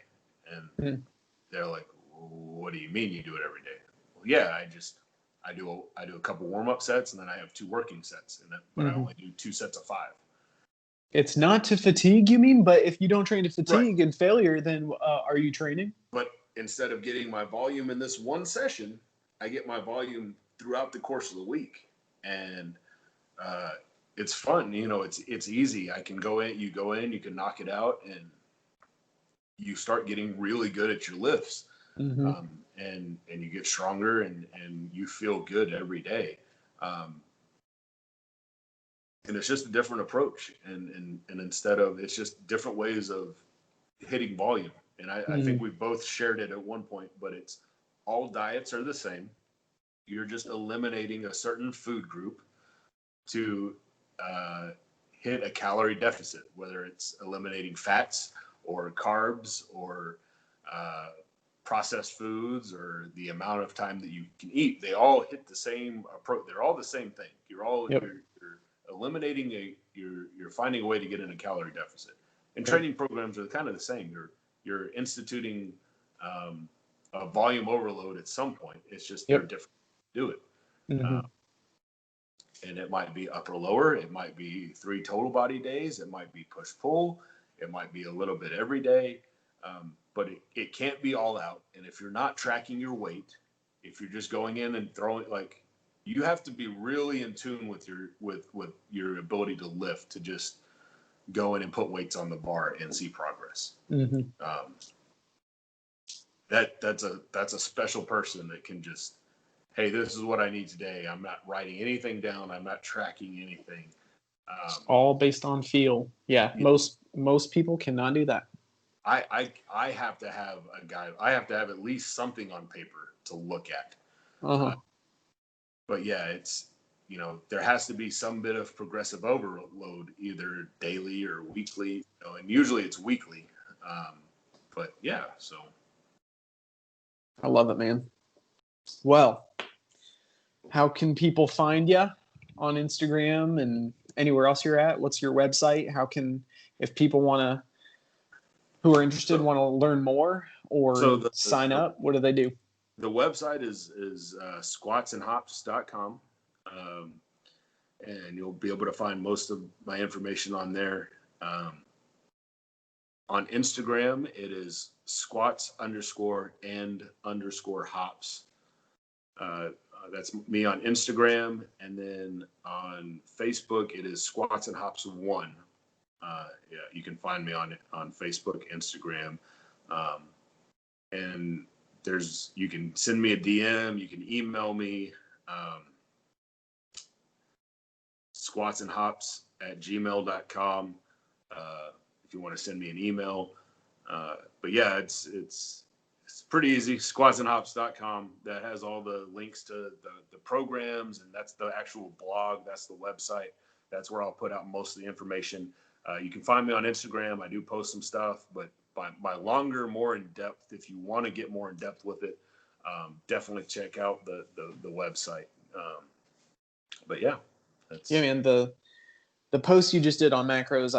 Speaker 2: And they're like, what do you mean you do it every day? Well, yeah, I do a couple warm-up sets, and then I have 2 working sets, but I only do 2 sets of 5.
Speaker 1: It's not to fatigue, you mean? But if you don't train to fatigue and failure, then are you training?
Speaker 2: But instead of getting my volume in this one session, I get my volume throughout the course of the week. And it's fun. It's easy. I can go in, you can knock it out, and you start getting really good at your lifts. And you get stronger, and you feel good every day. And it's just a different approach. And instead of, it's just different ways of hitting volume. And I think we both shared it at one point, but it's all diets are the same. You're just eliminating a certain food group to hit a calorie deficit, whether it's eliminating fats or carbs or processed foods or the amount of time that you can eat. They all hit the same approach. They're all the same thing. You're eliminating you're finding a way to get in a calorie deficit. And training programs are kind of the same. You're instituting a volume overload at some point. It's just they're different to do it. And it might be upper lower. It might be 3 total body days. It might be push pull. It might be a little bit every day. But it can't be all out. And if you're not tracking your weight, if you're just going in and throwing, like, you have to be really in tune with your ability to lift, to just go in and put weights on the bar and see progress. That's a special person that can just, hey, this is what I need today. I'm not writing anything down. I'm not tracking anything.
Speaker 1: All based on feel. Yeah. Most people cannot do that.
Speaker 2: I have to have a guide. I have to have at least something on paper to look at. But yeah, it's, there has to be some bit of progressive overload, either daily or weekly, and usually it's weekly. But yeah, so.
Speaker 1: I love it, man. Well, how can people find you on Instagram and anywhere else you're at? What's your website? If people who are interested, want to learn more or sign up, what do they do?
Speaker 2: The website is squatsandhops.com. And you'll be able to find most of my information on there. On Instagram, it is squats_and_hops. That's me on Instagram. And then on Facebook, it is Squats and Hops 1. You can find me on Facebook, Instagram. And you can send me a DM, you can email me, squatsandhops@gmail.com. If you want to send me an email. But yeah, it's pretty easy. Squatsandhops.com. That has all the links to the programs, and that's the actual blog. That's the website. That's where I'll put out most of the information. You can find me on Instagram. I do post some stuff, but by longer, more in depth, if you want to get more in depth with it, definitely check out the website. But yeah,
Speaker 1: man. The post you just did on macros,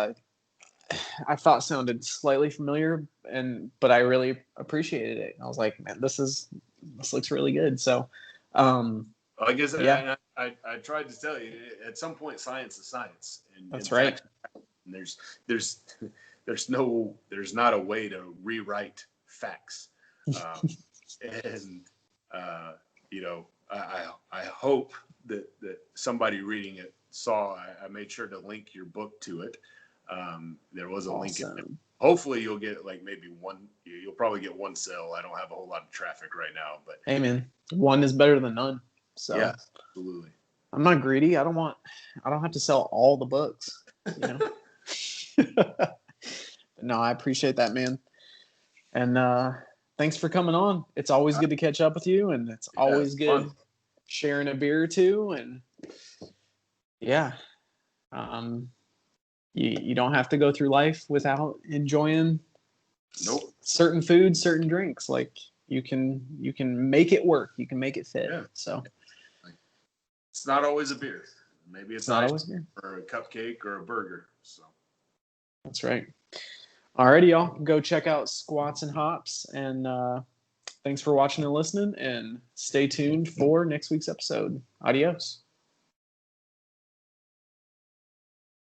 Speaker 1: I thought sounded slightly familiar, but I really appreciated it. I was like, man, this is this looks really good. So,
Speaker 2: I guess
Speaker 1: yeah,
Speaker 2: I tried to tell you, at some point, science is science.
Speaker 1: that's right.
Speaker 2: And there's not a way to rewrite facts. And I hope that somebody reading it saw. I made sure to link your book to it. There was a link in there. Hopefully you'll get like maybe one. You'll probably get one sale. I don't have a whole lot of traffic right now, but
Speaker 1: hey man, one is better than none. So
Speaker 2: yeah, absolutely.
Speaker 1: I'm not greedy. I don't have to sell all the books. No, I appreciate that, man. And thanks for coming on. It's always good to catch up with you, and it's always good fun sharing a beer or two. And yeah, you don't have to go through life without enjoying certain foods, certain drinks. Like you can make it work. You can make it fit. Yeah. So
Speaker 2: it's not always a beer. Maybe it's
Speaker 1: not always a beer,
Speaker 2: or a cupcake or a burger. So
Speaker 1: that's right. Alrighty, y'all. Go check out Squats and Hops. And thanks for watching and listening. And stay tuned for next week's episode. Adios.